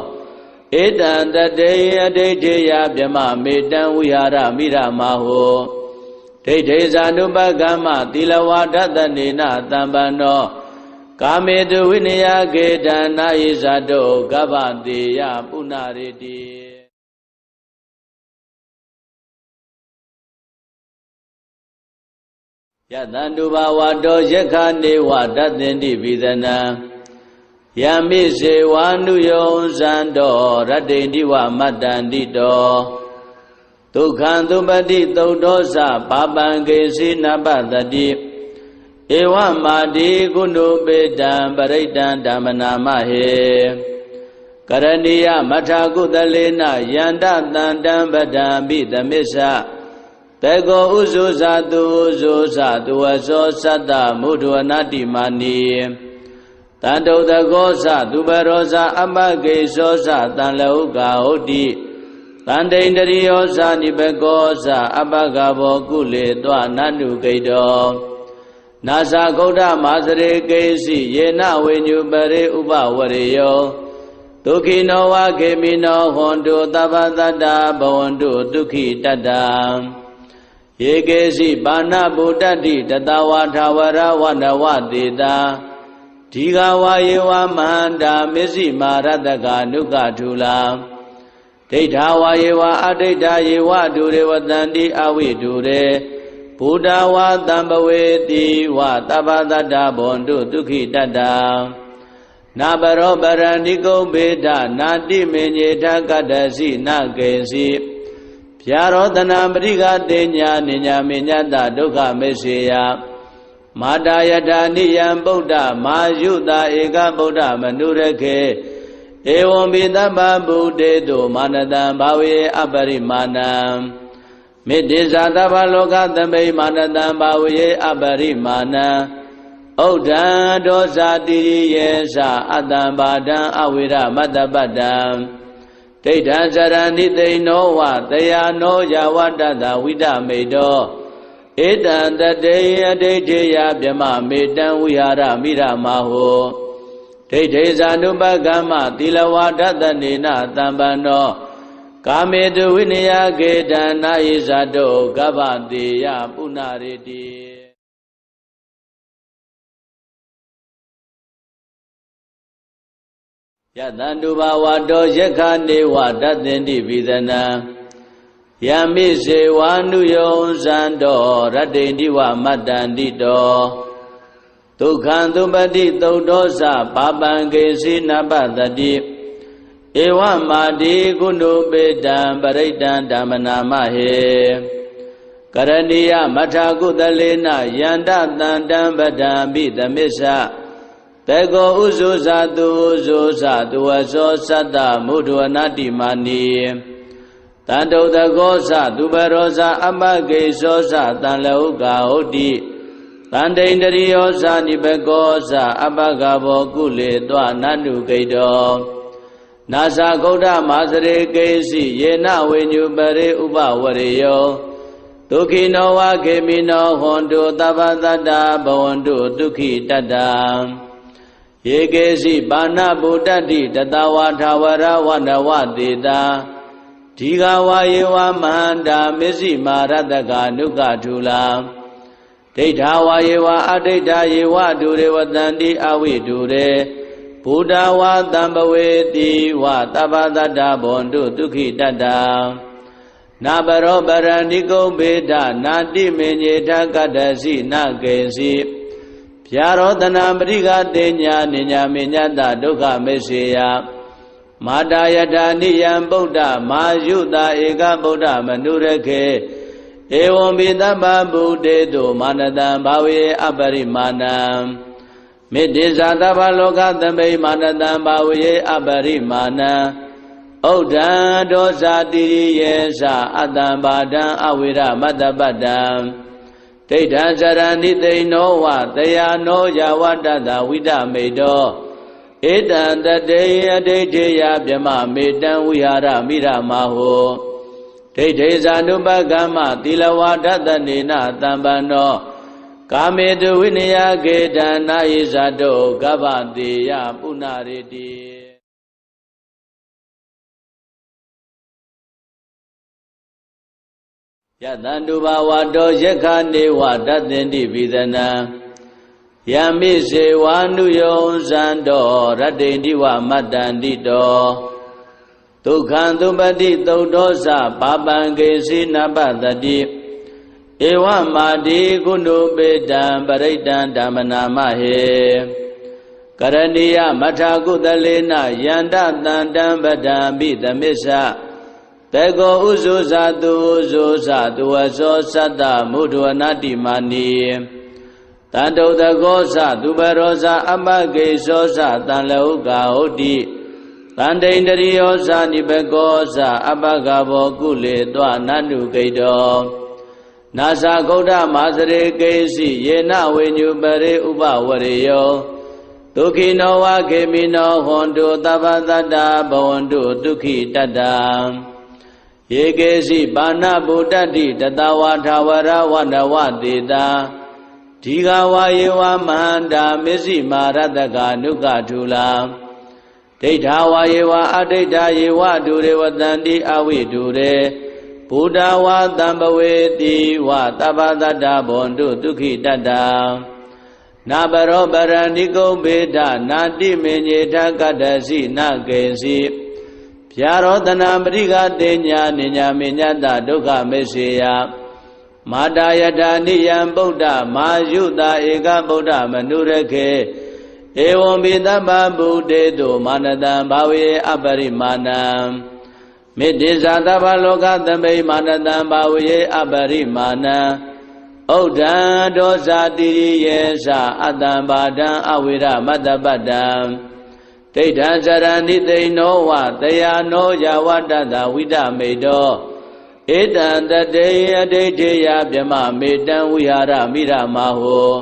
ဧတံတတေယဒိဋ္ဌိယဗြမမေတံဝိဟာရမိရမဟုဒိဋ္ဌိဇာနုပကမ္မသီလဝါဒတနေနတံပန္နောကာမေတုဝိနယကေတံနာယိဇာတောကဗ္ဗတေယပုဏ္ဏရေတိယတံတုဘာဝတောယက္ခနေဝတသင်္တိပိသနံယမိစေဝါနုယောဇံတောရတ္တိတိဝမတ္တန္တိတောဒုက္ခံသုပတိသုတ်သောသပါပံကေစီနပတတိဧဝမာတိကုဏုပေတံပရိတံဓမ္မနာမဟေကရဏီယမထာကုသလေနယန္တတံတံပဒံပိသမစ္ဆတေကောဥဇုဇာတုဥဇုဇာတုဝသောသတ္တမုဒ္ဒဝနတိမာနီတန္တုတကောသသူပရောဇာအမကေသောသတံလောကဟုတ်တိတန္တိန္တရိယောဇာနိဘကောဇအပကဘောကုလေတောနန္တုဂိတောနာဇာဂௌဒမာစရေကေစီယေနဝိညုပရေဥပဝရေယောဒုက္ခိနောဝခေမိနောဟွန်တုသဗ္ဗတတ္တဘဝန္တုဒုက္ခိတတ္တယေကေစီပါဏဗုဒ္ဓတိတတဝါထာဝရဝနဝတေတာဒီဃဝါယေဝမန္တာမစ္စည်းမာရတကနုကထုလာဒိဋ္ဌဝါယေဝအဒိဋ္ဌယေဝဒုရေဝတန္တိအဝိဒုရေဘုဒ္ဓဝါတံပဝေတိဝသဗ္ဗတတ္တဘဝန္တုဒုက္ခိတတ္တနာပရောပရဏိကုဗေဒနာတိမေညေထကတ္တစီနကေစီဗျာရောတနာပရိကတေညာနိညာမေညတဒုက္ခမေစေယမာတာယထာနိယံဗုဒ္ဓမာယုတာဧကဗုဒ္ဓမနုရခေဧဝံပိသဗ္ဗဗုတေတုမာနတံဘာဝေအပရိမာဏံမေတ္တိဇာသဗ္ဗလောကသမိမာနတံဘာဝေအပရိမာဏံဥဒ္ဒံဒောဇာတိရိယေသအတ္တံဘာဒံအဝိရမတ္တပတ္တံဒိဋ္ဌံစရဏိသိဏောဝတယာနောယဝတ္တသဝိတမေတောဧတံတတေယဒိဋ္ဌိယဗြမမေတံဝိဟာရမိရမဟုဒိဋ္ဌိဇာနုပကမ္မသီလဝါဒတနေနတံပန္နောကာမေတုဝိနယကေတံနာယိဇာတောကဗ္ဗတေယပုဏ္ဏရေတိ တန္တုဘာဝတောယက္ခနေဝတသင်္တိပိသနံယမိစေဝါနုယောဇန္တောရတ္တိတိဝမတ္တန္တိတောဒုက္ခံသုပတိသုတ်တောသပါပံကေစီနပတတိဧဝမာတိကုဏုပေတံပရိတံဓမ္မနာမဟေကရဏီယမထာကုသလေနယန္တတန္တံပဒံပိသမစ္ဆတေကောဥဇုဇာတုဥဇုဇာတုဝသောသတ္တမုဒ္ဒဝနတိမာနီတန္တုတကောသသူပရောဇာအမဂေသောသတံလောကဟုတ်တိတန္တိန္ဒရိယောဇာနိဘကောသအပဂဘောကုလေတောနန္တုဂိတောနာသဂௌဒမာစရေကေစီယေနဝိညုပရေဥပဝရေယောဒုက္ခိနောဝခေမိနောဟွန်တုသဗ္ဗတတ္တဘဝန္တုဒုက္ခိတတ္တယေကေစီပါဏဗုဒ္ဓတိတတဝါထာဝရဝန္ဒဝတေတာဒီဃဝါယေဝမဟန္တာမစ္စည်းမာရတကနုကထုလာဒိဋ္ဌဝါယေဝအဒိဋ္ဌယေဝဒုရေဝတန္တိအဝိဒုရေဘုဒ္ဓဝါတံပဝေတိဝသဗ္ဗတတ္တဘဝန္တုဒုက္ခိတတ္တနာပရောပရဏိကုံဘေဒနာတိမေညေထကတ္တစီနကေစီဗျာရောတနာပရိကတေညာနိညာမေညတဒုက္ခမေစေယမာတာယထာနိယံဗုဒ္ဓမာယုတာဧကဗုဒ္ဓမနုရခေဧဝံပိသဗ္ဗဗုဒေတုမာနတံဘာဝေအပရိမာဏံမေတ္တိဇာသဗ္ဗလောကသမိမာနတံဘာဝေအပရိမာဏံဩဒံဒောဇာတိရိယေသအတ္တံဘာဒံအဝိရမတ္တပတ္တံဒိဋ္ဌံဇရဏိသိနောဝတယာနောယဝတ္တတဝိတမေတောဧတံတတေအဒိဋ္ဌေယဗြမမေတံဝိဟာရမိရမဟောဒိဋ္ဌေဇာနုပကမ္မသီလဝါဒတနေနတံပန္နောကာမေတုဝိနယကေတံနာယိဇာတောကဗ္ဗတေယပုဏ္ဏရေတိယတန္တုဘာဝတောယက္ခနေဝတသင်္တိပိသနံယမိစေဝါနုယောဇန္တောရတ္တိတိဝမတ္တန္တိတောဒုက္ခံသုပတိသုတ်တောသပါပံကေစီနပတတိဧဝမာတိကုဏုပေတံပရိတံဓမ္မနာမဟေကရဏီယမထာကုသလေနယန္တတန္တံပဒံပိသမစ္ဆတေကောဥဇုဇာတုဥဇုဇာတုဝသောသတ္တမုဒ္ဒဝနတိမာနီတန္တုတကောသသူပရောဇာအမဂေသောသတံလောကဟုတ်တိတန္တိန္ဒရိယောဇာနိဘကောသအပဂဘောကုလေတောနန္တုဂိတောနာသဂௌဒမာစရေကေစီယေနဝိညုပရေဥပဝရေယောဒုက္ခိနောဝခေမိနောဟွန်တုသဗ္ဗတတ္တဘဝန္တုဒုက္ခိတတ္တယေကေစီပါဏဗုဒ္ဓတိတတဝါထာဝရဝန္ဒဝတေတာဒီဃဝါယေဝမဟန္တာမစ္စည်းမာရတကနုကထုလာဒိဋ္ဌဝါယေဝအဒိဋ္ဌယေဝဒုရေဝတန္တိအဝိဒုရေဘုဒ္ဓဝါတံပဝေတိဝသဗ္ဗတတ္တဘဝန္တုဒုက္ခိတတ္တနာပရောပရဏိကုံဘေဒနာတိမေညေထကတ္တစီနကေစီဗျာရောတနာပရိကတေညာနိညာမေညတဒုက္ခမေစေယမာတာယထာနိယံဗုဒ္ဓမာယုတာဧကဗုဒ္ဓမနုရခေဧဝံပိသဗ္ဗဗုဒေတုမာနတံဘာဝေအပရိမာဏံမေတ္တိဇာသဗ္ဗလောကသမိမာနတံဘာဝေအပရိမာဏံဩဒံဒောဇာတိရိယေသအတ္တံဘာဒံအဝိရမတ္တပတ္တံဒိဋ္ဌံဇရဏိသိနောဝတယာနောယဝတ္တတဝိတမေတောဧတံတတေအဒိဋ္ဌေယဗြမမေတံဝိဟာရမိရမဟော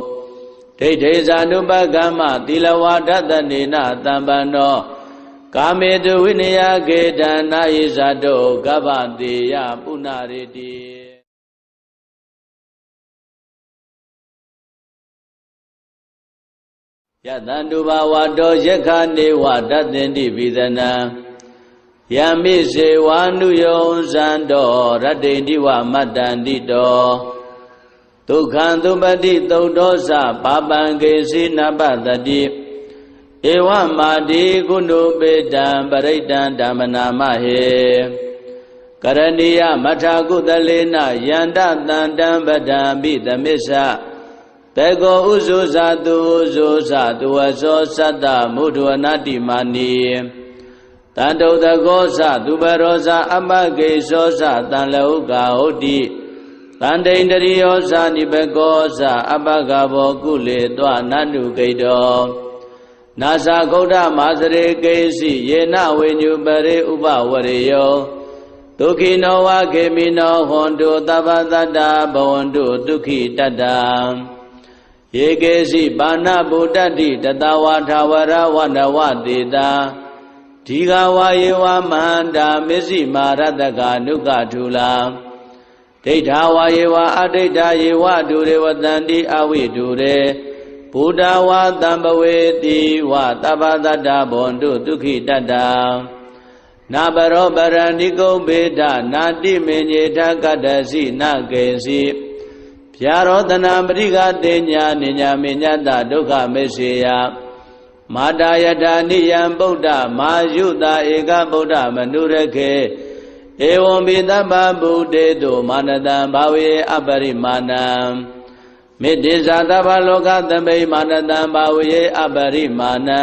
ဒိဋ္ဌေဇာနုပကမ္မသီလဝါဒတနေနတံပန္နောကာမေတုဝိနယကေတံနာယိဇာတောကဗ္ဗတေယပုဏ္ဏရေတိယတန္တုဘာဝတောယက္ခနေဝတသင်္တိပိသနံယမိစေဝါနုယောဇန္တောရတ္တိတိဝမတ္တန္တိတောဒုက္ခံသုပတိသုတ်တောသပါပံကေစီနပတတိဧ ဧဝမာတိကုဏုပေတံပရိတံဓမ္မနာမဟေကရဏီယမထာကုသလေနယန္တတန္တံပဒံပိသမစ္ဆတေကောဥဇုဇာတုဥဇုဇာတုဝဇောသတ္တမုဒ္ဒဝနာတိမာနီတန္တုတကောဇသူပရောဇအပကေဇောဇတံလောကဟုတ်တိတန္တိန္တရိယောဇနိဘကောဇအပကဘောကုလေတောနန္တုကိတောနာဇဂௌဒမာစရေကေစီယေနဝိညုပရေဥပဝရေယောဒုက္ခိနောဝခေမိနောဟွန်တုသဗ္ဗတတ္တဘဝန္တုဒုက္ခိတတ္တယေကေစီပါဏဗုဒ္ဓတိတတဝါထာဝရဝနဝတေတာဒီဃဝါယေဝမန္တာမစ္စည်းမာရတကနုကထုလာဒိဋ္ဌဝါယေဝအဒိဋ္ဌယေဝဒုရေဝတန္တိအဝိဒုရေဘုဒ္ဓဝါတံပဝေတိဝသဗ္ဗတတ္တဘဝန္တုဒုက္ခိတတ္တနာဘရောပရဏိကုံဘေဒနာတိမေညေထကတ္တစီနကေစီဗျာရောတနာပရိကတေညာနိညာမေညတဒုက္ခမေစေယမာတာယထာနိယံဗုဒ္ဓမာယုတာဧကဗုဒ္ဓမနုရခေဧဝံပိသဗ္ဗဗုဒေတုမာနတံဘာဝေအပရိမာဏံမေတ္တိဇာသဗ္ဗလောကသမိမာနတံဘာဝေအပရိမာဏံ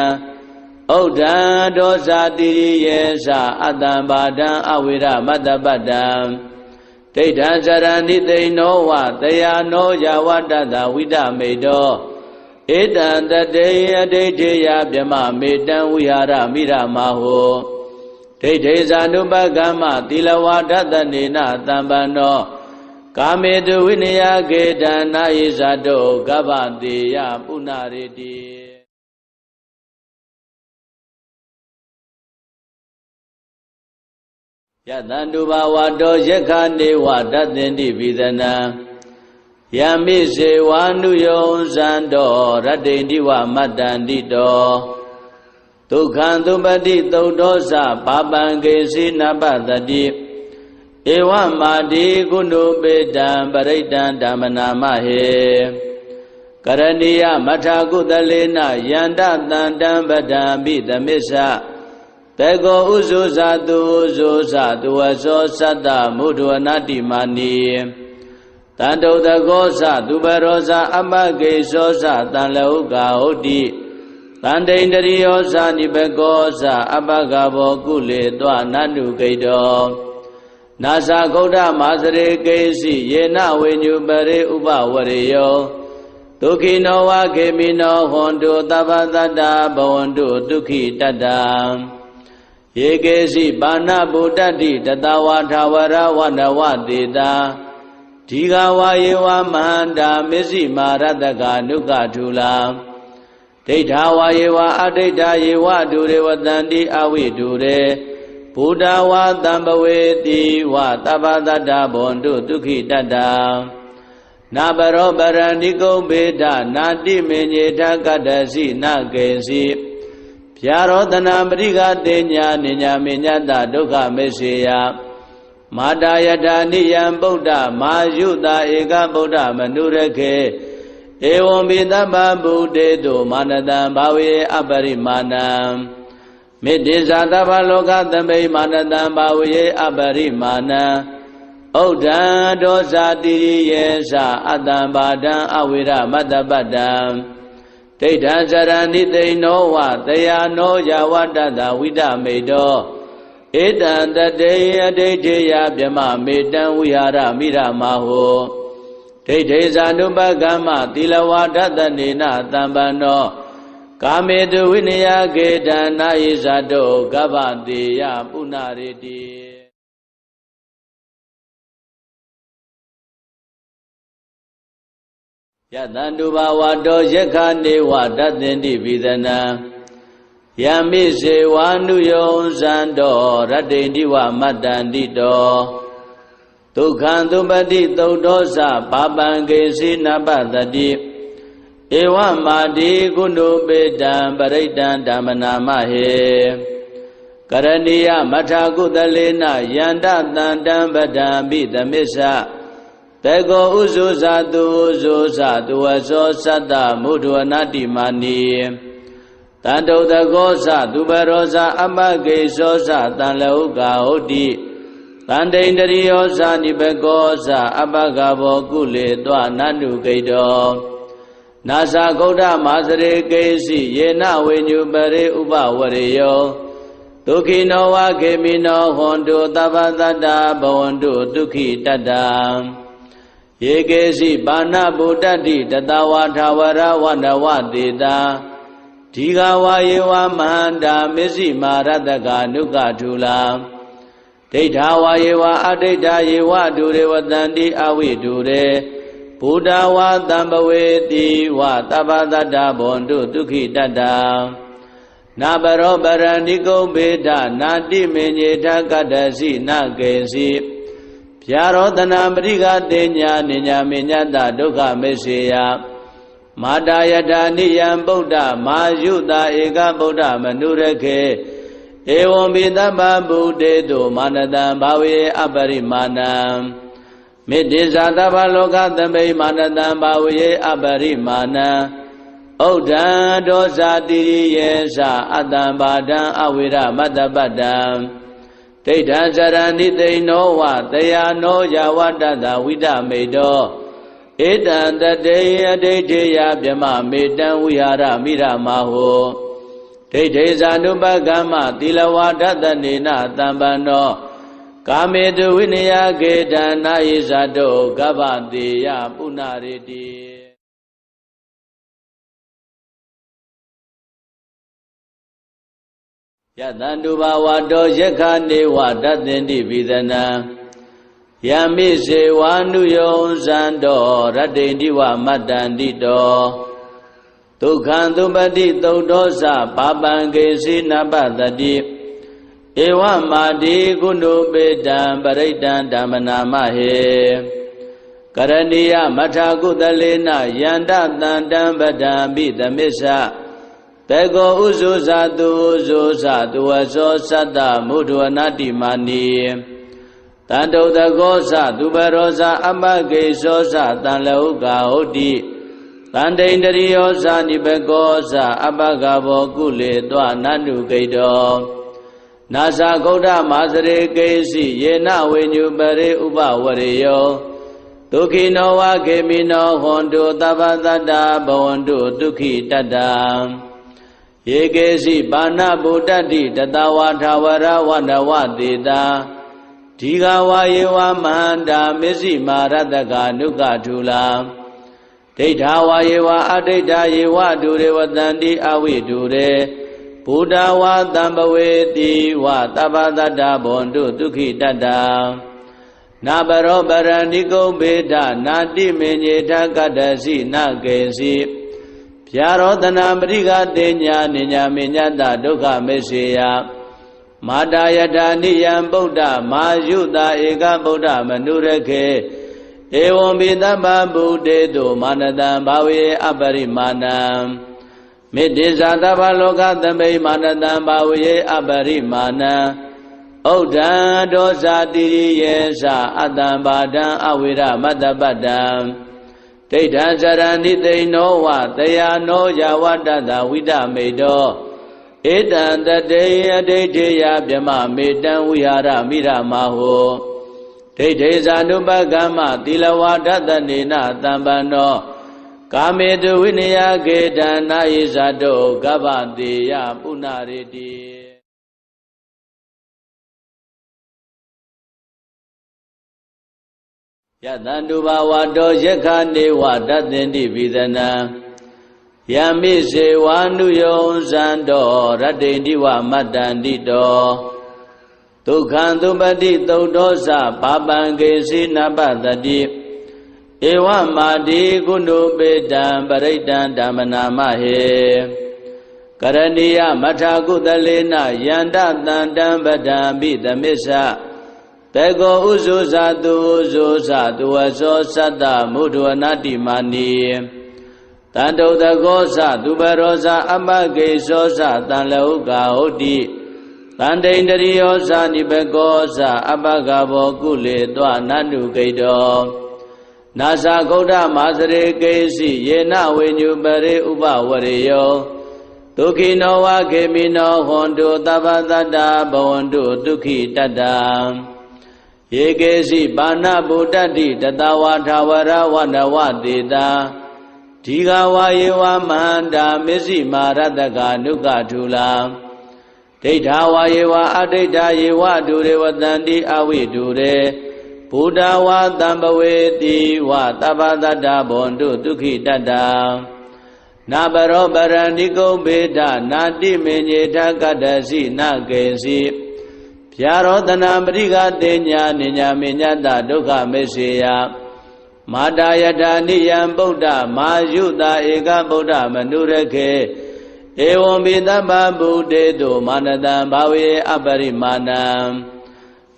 ဩဒံဒောဇာတိရိယေသအတ္တံဘာဒံအဝိရမတ္တပတ္တံဒိဋ္ဌံဇရဏိသိနောဝတယာနောယဝတ္တတဝိတမေတောဧတံတတေအဒိဋ္ဌေယဗြမမေတံဝိဟာရမိရမဟောဒိဋ္ဌေဇာနုပကမ္မသီလဝါဒတနေနတံပန္နောကာမေတုဝိနယကေတံနာယိဇာတောကဗ္ဗတေယပုဏ္ဏရေတိယတန္တုဘာဝတောယက္ခနေဝတသင်္တိပိသနံယမိစေဝါနုယောဇံတောရတ္တိန္တိဝမတ္တန္တိတောဒုက္ခံသုပတိသုတ်တောသပါပံကေစီနပတတိဧဝမာတိကုဏုပေတံပရိတံဓမ္မနာမဟေကရဏီယမထာကုသလေနယန္တတန္တံပဒံပိသမစ္ဆတေကောဥဇုဇာတုဥဇုဇာတုဝဇောသတ္တမုဒ္ဒဝနာတိမာနီတန္တုတကောဇသူပရောဇအပကေဇောဇတံလောကဟုတ်တိတန္တိန္တရိယောဇနိဘကောဇအပကဘောကုလေတောနန္တုကိတောနာဇဂௌဒမာစရေကေစီယေနဝိညုပရေဥပဝရေယောဒုက္ခိနောဝခေမိနောဟွန်တုသဗ္ဗတတ္တဘဝန္တုဒုက္ခိတတ္တယေကေစီပါဏဗုဒ္ဓတိတတဝါထာဝရဝနဝတေတာဒီဃဝါယေဝမန္တာမစ္စည်းမာရတကနုကထုလာဒိဋ္ဌဝါယေဝအဒိဋ္ဌယေဝဒုရေဝတန္တိအဝိဒုရေဘုဒ္ဓဝါတံပဝေတိဝသဗ္ဗတတ္တဘဝန္တုဒုက္ခိတတ္တနာဘရောပရဏိကုံဘေဒနာတိမေညေထကတ္တစီနကေစီဗျာရောတနာပရိကတေညာနိညာမေညတဒုက္ခမေစေယမာတာယထာနိယံဗုဒ္ဓမာယုတာဧကဗုဒ္ဓမနုရခေဧဝံပိသဗ္ဗဗုဒေတုမာနတံဘာဝေအပရိမာဏံမေတ္တိဇာသဗ္ဗလောကသမိမာနတံဘာဝေအပရိမာဏံဩဒံဒောဇာတိရိယေသအတ္တံဘာဒံအဝိရမတ္တပတ္တံဒိဋ္ဌံဇရဏိသိနောဝတယာနောယဝတ္တတဝိတမေတောဧတံတတေအဒိဋ္ဌေယဗြမမေတံဝိဟာရမိရမဟောဒိဋ္ဌေဇာနုပကမ္မသီလဝါဒတနေနတံပန္နောကာမေတုဝိနယကေတံနာယိဇာတောကဗ္ဗတေယပုဏ္ဏရေတိယတန္တုဘာဝတောယက္ခနေဝတသင်္တိပိသနံယမိစေဝါနုယောဇံတောရတ္တိန္တိဝမတ္တန္တိတောဒုက္ခံသုပတိသုတ်တောသပါပံကေစီနပတတိဧဝမာတိကုဏုပေတံပရိတံဓမ္မနာမဟေကရဏီယမထာကုသလေနယန္တတန္တံပဒံပိသမစ္ဆတေကောဥဇုဇာတုဥဇုဇာတုဝဇောသတ္တမုဒ္ဒဝနာတိမာနီ တန်တုတကောသသူပရောဇာအပကေသောသတန်လဟုကာဟုတ်တိတန်တိန်တရိယောဇာနိဘကောဇာအပကဘောကုလေတွနန္တုကိတောနာသဂௌဒမာစရေကေစီယေနဝိညုပရိဥပဝရေယောဒုခိနောဝခေမိနောဟွန်တုသဗ္ဗတတ္တဘဝန္တုဒုက္ခိတတ္တယေကေစီပါဏဗုဒ္ဓတိတတဝါထာဝရဝန္ဒဝတေတာဒီဃဝါယေဝမဟန္တာမစ္စည်းမာရတကနုကထုလာဒိဋ္ဌဝါယေဝအဒိဋ္ဌယေဝဒုရေဝတန္တိအဝိဒုရေဘုဒ္ဓဝါတံပဝေတိဝသဗ္ဗတတ္တဘဝန္တုဒုက္ခိတတ္တနာဘရောပရဏိကုံဘေဒနာတိမေညေထကတ္တစီနကေစီဗျာရောတနာပရိကတေညာနိညာမေညတဒုက္ခမေစေယမာတာယထာနိယံဗုဒ္ဓမာယုတာဧကဗုဒ္ဓမနုရခေဧဝံဘိသဗ္ဗဗုဒေတုမာနတံဘာဝေအပရိမာဏံမေတ္တိဇာသဗ္ဗလောကသမိမာနတံဘာဝေအပရိမာဏံဩဒံဒောဇာတိရိယေသအတ္တံဘာဒံအဝိရမတ္တပတ္တံဒိဋ္ဌံဇရဏိသိနောဝတယာနောယဝတ္တတဝိဒမေတောဧတံတတေယဒိဋ္ဌေယဗြမမေတံဝိဟာရမိရမဟောဒိဋ္ဌေဇာနုပကမ္မသီလဝါဒတနေနတံပန္နောကာမေတုဝိနယကေတံနာယိဇာတောကဗ္ဗတေယပုဏ္ဏရေတိယတန္တုဘာဝတောယက္ခနေဝတသင်္တိပိသနံယမိစေဝါနုယောဇံတောရတ္တိတိဝမတ္တန္တိတောဒုက္ခံသုပတိသုဒ္ဓောသပါပံကေစီနပတတိဧဝမာတိကုဏုပေတံပရိတံဓမ္မနာမဟေကရဏီယမထာကုသလေနယန္တတန္တံပဒံပိသမစ္ဆတေကောဥဇုဇာတုဥဇုဇာတုဝသောသတ္တမုဒ္ဒဝနာတိမာနီတန်တုတကောသသူပရောဇာအပကေသောသတန်လဟုကာဟုတ်တိတန်တိန်တရိယောဇာနိဘကောဇာအပကဘောကုလေတွနန္တုကိတောနာသဂௌဒမာစရေကေစီယေနဝိညုပရိဥပဝရေယောဒုခိနောဝခေမိနောဟွန်တုသဗ္ဗတတ္တဘဝန္တုဒုက္ခိတတ္တယေကေစီပါဏဗုဒ္ဓတိတတဝါထာဝရဝန္ဒဝတေတာဒီဃဝါယေဝမဟန္တာမစ္စည်းမာရတကနုကထုလာဒိဋ္ဌဝါယေဝအဒိဋ္ဌယေဝဒုရေဝတန္တိအဝိဒုရေဘုဒ္ဓဝါတံပဝေတိဝသဗ္ဗတတ္တဘဝန္တုဒုက္ခိတတ္တနာဘရောပရဏိကုံဘေဒနာတိမေညေထကတ္တစီနကေစီဗျာရောတနာပရိကတေညာနိညာမေညတဒုက္ခမေစေယမာတာယထာနိယံဗုဒ္ဓမာယုတာဧကဗုဒ္ဓမနုရခေဧဝံဘိသဗ္ဗဗုဒေတုမာနတံဘာဝေအပရိမာဏံမေတ္တိဇာသဗ္ဗလောကသမိမာနတံဘာဝေအပရိမာဏံဩဒံဒောဇာတိရိယေသအတ္တံဘာဒံအဝိရမတ္တပတ္တံဒိဋ္ဌံဇရဏိသိနောဝတယာနောယဝတ္တတဝိဒမေတောဧတံတတေယဒိဋ္ဌေယဗြမမေတံဝိဟာရမိရမဟောဒိဋ္ဌေဇာနုပကမ္မသီလဝါဒတနေနတံပန္နောကာမေတုဝိနယကေတံနာယိဇာတောကဗ္ဗတေယပုဏ္ဏရေတိယတန္တုဘာဝတောယက္ခနေဝတသင်္တိပိသနံယမိစေဝါနုယောဇံတောရတ္တိတိဝမတ္တန္တိတောဒုက္ခံသုပတိသုဒ္ဓောသပါပံကေစီနပတတိဧဝမာတိကုဏုပေတံပရိတံဓမ္မနာမဟေကရဏီယမထာကုသလေနယန္တတန္တံပဒံပိသမစ္ဆတေကောဥဇုဇာတုဥဇုဇာတုဝသောသတ္တမုဒ္ဒဝနာတိမာနီတန်တုတကောသသူပရောဇာအပကေသောသတန်လဟုကာဟုတ်တိတန်တိန်တရိယောဇာနိဘကောဇာအပကဘောကုလေတွနန္တုကိတောနာသဂௌဒမာစရေကေစီယေနဝိညုပရိဥပဝရေယောဒ ဒုက္ခိနောဝခေမိနောဟွန်တုသဗ္ဗသတ္တဘဝန္တုဒုက္ခိတတ္တယေကေစီပါဏဗုဒ္ဓတိတတဝါထာဝရဝနဝတေတာဒီဃဝါယေဝမန္တာမစ္စည်းမာရတကနုကထူလာဒိဋ္ဌာဝါယေဝအဒိဋ္ဌာယေဝဒုရေဝတန္တိအဝိဒုရေဘုဒ္ဓဝါတံပဝေတိဝသဗ္ဗသတ္တဘဝန္တုဒုက္ခိတတ္တနာပရောပရဏိကုဗေဒနာတိမေညေထကတ္တစီနကေစီဗျာရောတနာပရိကတေညာနိညာမေညတဒုက္ခမေစေယမာတာယထာနိယံဗုဒ္ဓမာယုတာဧကဗုဒ္ဓမနုရခေဧဝံဘိသဗ္ဗဗုဒေတုမာနတံဘာဝေအပရိမာဏံ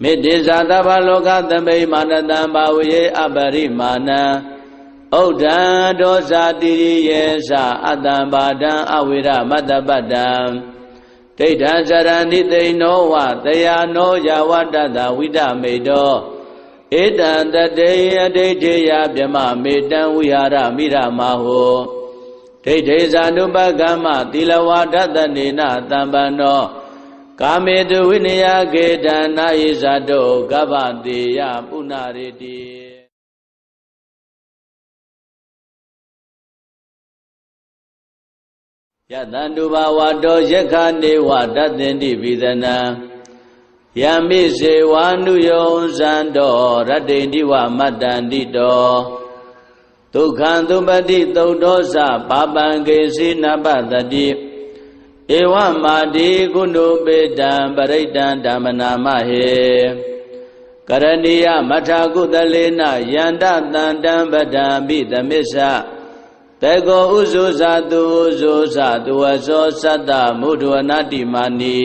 မေတ္တိဇာသဗ္ဗလောကသမိမာနတံဘာဝေအပရိမာဏံဩဒံဒောဇာတိရိယေသအတ္တံဘာဒံအဝိရမတ္တပတ္တံဒိဋ္ဌံဇရဏိသိနောဝတယာနောယဝတ္တတဝိဒမေတောဧတံတတေယဒိဋ္ဌေယဗြမမေတံဝိဟာရမိရမဟောဒိဋ္ဌေဇာနုပကမ္မသီလဝါဒတနေနတံပန္နောကာမေတုဝိနယကေတံနာယိဇာတောကဗ္ဗတေယပုဏ္ဏရေတိယတန္တုဘာဝတောယက္ခနေဝတသင်္တိဝိသနံယမိစေဝါနုယောဇံတောရတ္တိတိဝမတ္တန္တိတောဒုက္ခံသုပတိသုဒ္ဓောသပါပံကေစီနပတတိဧဝမာတိကုဏုပေတံပရိတံဓမ္မနာမဟေကရဏီယမထာကုသလေနယန္တတန္တံပဒံပိသမစ္ဆတေကောဥဇုဇာတုဥဇုဇာတုဝသောသတ္တမုဒ္ဒဝနာတိမာနီ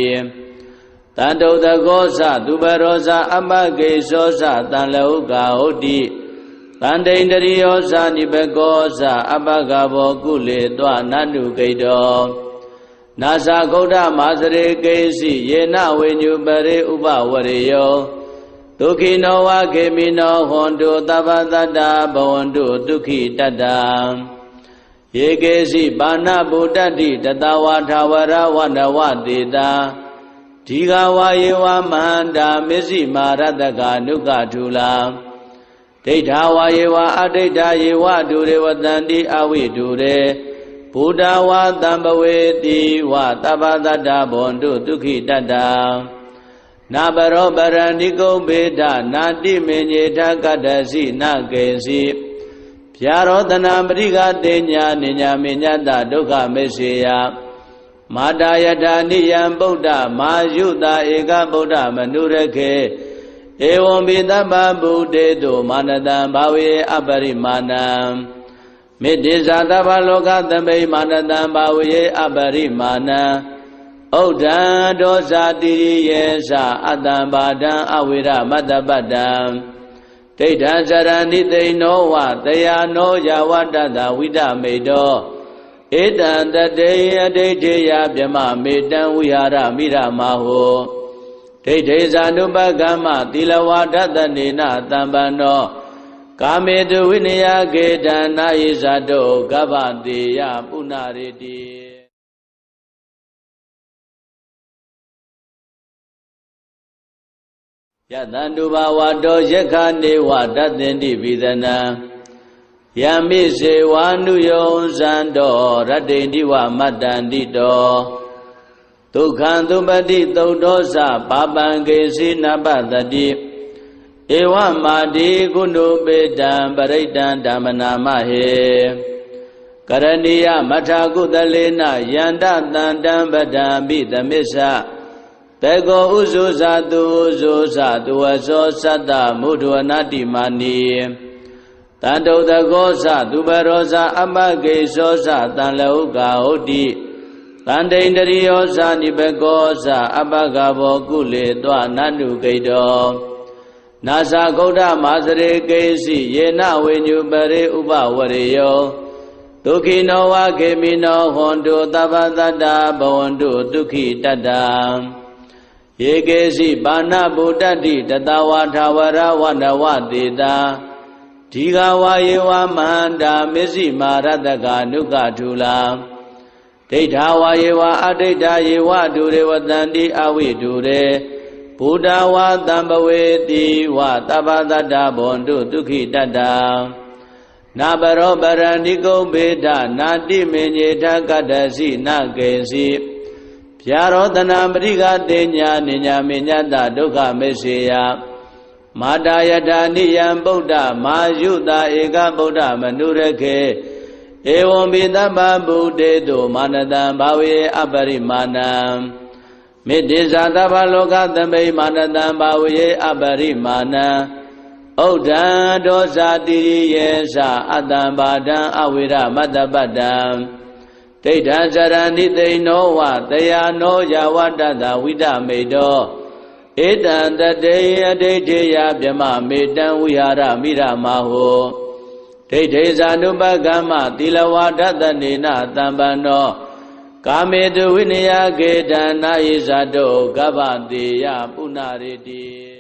တန္တုတကောသသူပရောဇာအပကေသောသတံလောကဟုတ်တိတန္တိန္ဒရိယောဇာနိဘကောဇာအပကဘောကုလေတောနန္တုကိတောနာဇာဂௌဒမာစရေကေစီယေနဝေညုပရေဥပဝရေယောဒုက္ခိနောဝခေမိနောဟွန်တုသဗ္ဗသတ္တဘဝန္တုဒုက္ခိတတ္တယေကေစီပါဏဗုဒ္ဓတိတတဝါထာဝရဝနဝတေတာဒီဃဝါယေဝမန္တာမစ္စည်းမာရတကနုကထူလာဒိဋ္ဌာဝါယေဝအဒိဋ္ဌာယေဝဒုရေဝတန္တိအဝိဒုရေဘုဒ္ဓဝါတံပဝေတိဝသဗ္ဗသတ္တဘဝန္တုဒုက္ခိတတ္တနာပရောပရဏိကုဗေဒနာတိမေညေထကတ္တစီနကေစီဗျာရောတနာပရိကတေညာနိညာမေညတဒုက္ခမေစေယမာတာယထာနိယံဗုဒ္ဓမာယုတာဧကဗုဒ္ဓမနုရခေဧဝံဘိသဗ္ဗဗုဒေတုမာနတံဘာဝေအပရိမာဏံမေတ္တိဇာသဗ္ဗလောကသမိမာနတံဘာဝေအပရိမာဏံဩဒံဒောဇာတိရိယေသအတ္တံဘာဒံအဝိရမတ္တပတ္တံဒိဋ္ဌံဇရဏိသိနောဝတယာနောယဝတ္တတဝိဒမေတောဧတံတတေယဒိဋ္ဌေယဗြမမေတံဝိဟာရမိရမဟောဒိဋ္ဌေဇာနုပကမ္မသီလဝါဒတနေနတံပန္နောကာမေတုဝိနယကေတံနာယိဇာတောကဗ္ဗတေယပုဏ္ဏရေတိယတန္တုဘာဝတောယက္ခနေဝတသင်္တိဝိသနံယမိစေဝါနုယောဇံတောရတ္တိတိဝမတ္တန္တိတောဒုက္ခံသုပတိသုဒ္ဓောသပါပံကေစီနပတတိဧဝမာတိကုဏုပေတံပရိတံဓမ္မနာမဟေကရဏီယမထာကုသလေနယန္တတန္တံပဒံပိသမစ္ဆတေကောဥဇုဇာတုဥဇုဇာတုဝသောသတ္တမုဒ္ဒဝနာတိမာနီတန္တုတကောသသူပရောဇာအပကေသောသတံလောကဟုတ်တိတန္တိန္ဒရိယောဇာနိဘကောဇာအပကဘောကုလေတောနန္တုကိတောနာဇာဂௌဒမာစရေကေစီယေနဝေညုပရေဥပဝရေယောဒုက္ခိနောဝခေမိနောဟွန်တုသဗ္ဗသတ္တဘဝန္တုဒုက္ခိတတ္တယေကေစီပါဏဗုဒ္ဓတိတတဝါထာဝရဝနဝတေတာဒီဃဝါယေဝမန္တာမစ္စည်းမာရတကနုကထူလာဒ ဒိဋ္ဌာဝါယေဝအဒိဋ္ဌာယေဝဒုရေဝတန္တိအဝိဒုရေဘုဒ္ဓဝါတံပဝေတိဝသဗ္ဗတတ္တဘွန်တုဒုက္ခိတတ္တနာပရောပရဏိကုံဘေဒနာတိမေညေထကတ္တစီနကေစီဗျာရောတနာပရိကတေညာနိညာမေညတဒုက္ခမေစေယမာတာယထာနိယံဗုဒ္ဓမာယုတာဧကဗုဒ္ဓမနုရခေဧဝံဘိသဗ္ဗဗုတေတုမာနတံဘာဝေအပရိမာဏံမေတ္တိဇာသဗ္ဗလောကသမိမာနတံဘာဝေအပရိမာဏံဩဒံဒောဇာတိယေသအတ္တံဘာဒံအဝိရမတ္တပတ္တံဒိဋ္ဌံဇရဏိသိနောဝတယာနောယဝတ္တတဝိဒမေတောဧတံတတေယဒိဋ္ဌေယဗြမမေတံဝိဟာရမိရမဟောဒိဋ္ဌေဇာနုပကမ္မသီလဝါဒတနေနတံပန္နောကာမေတုဝိနယကေတံနာယိဇာတောကဗ္ဗတေယပုဏ္ဏရေတိ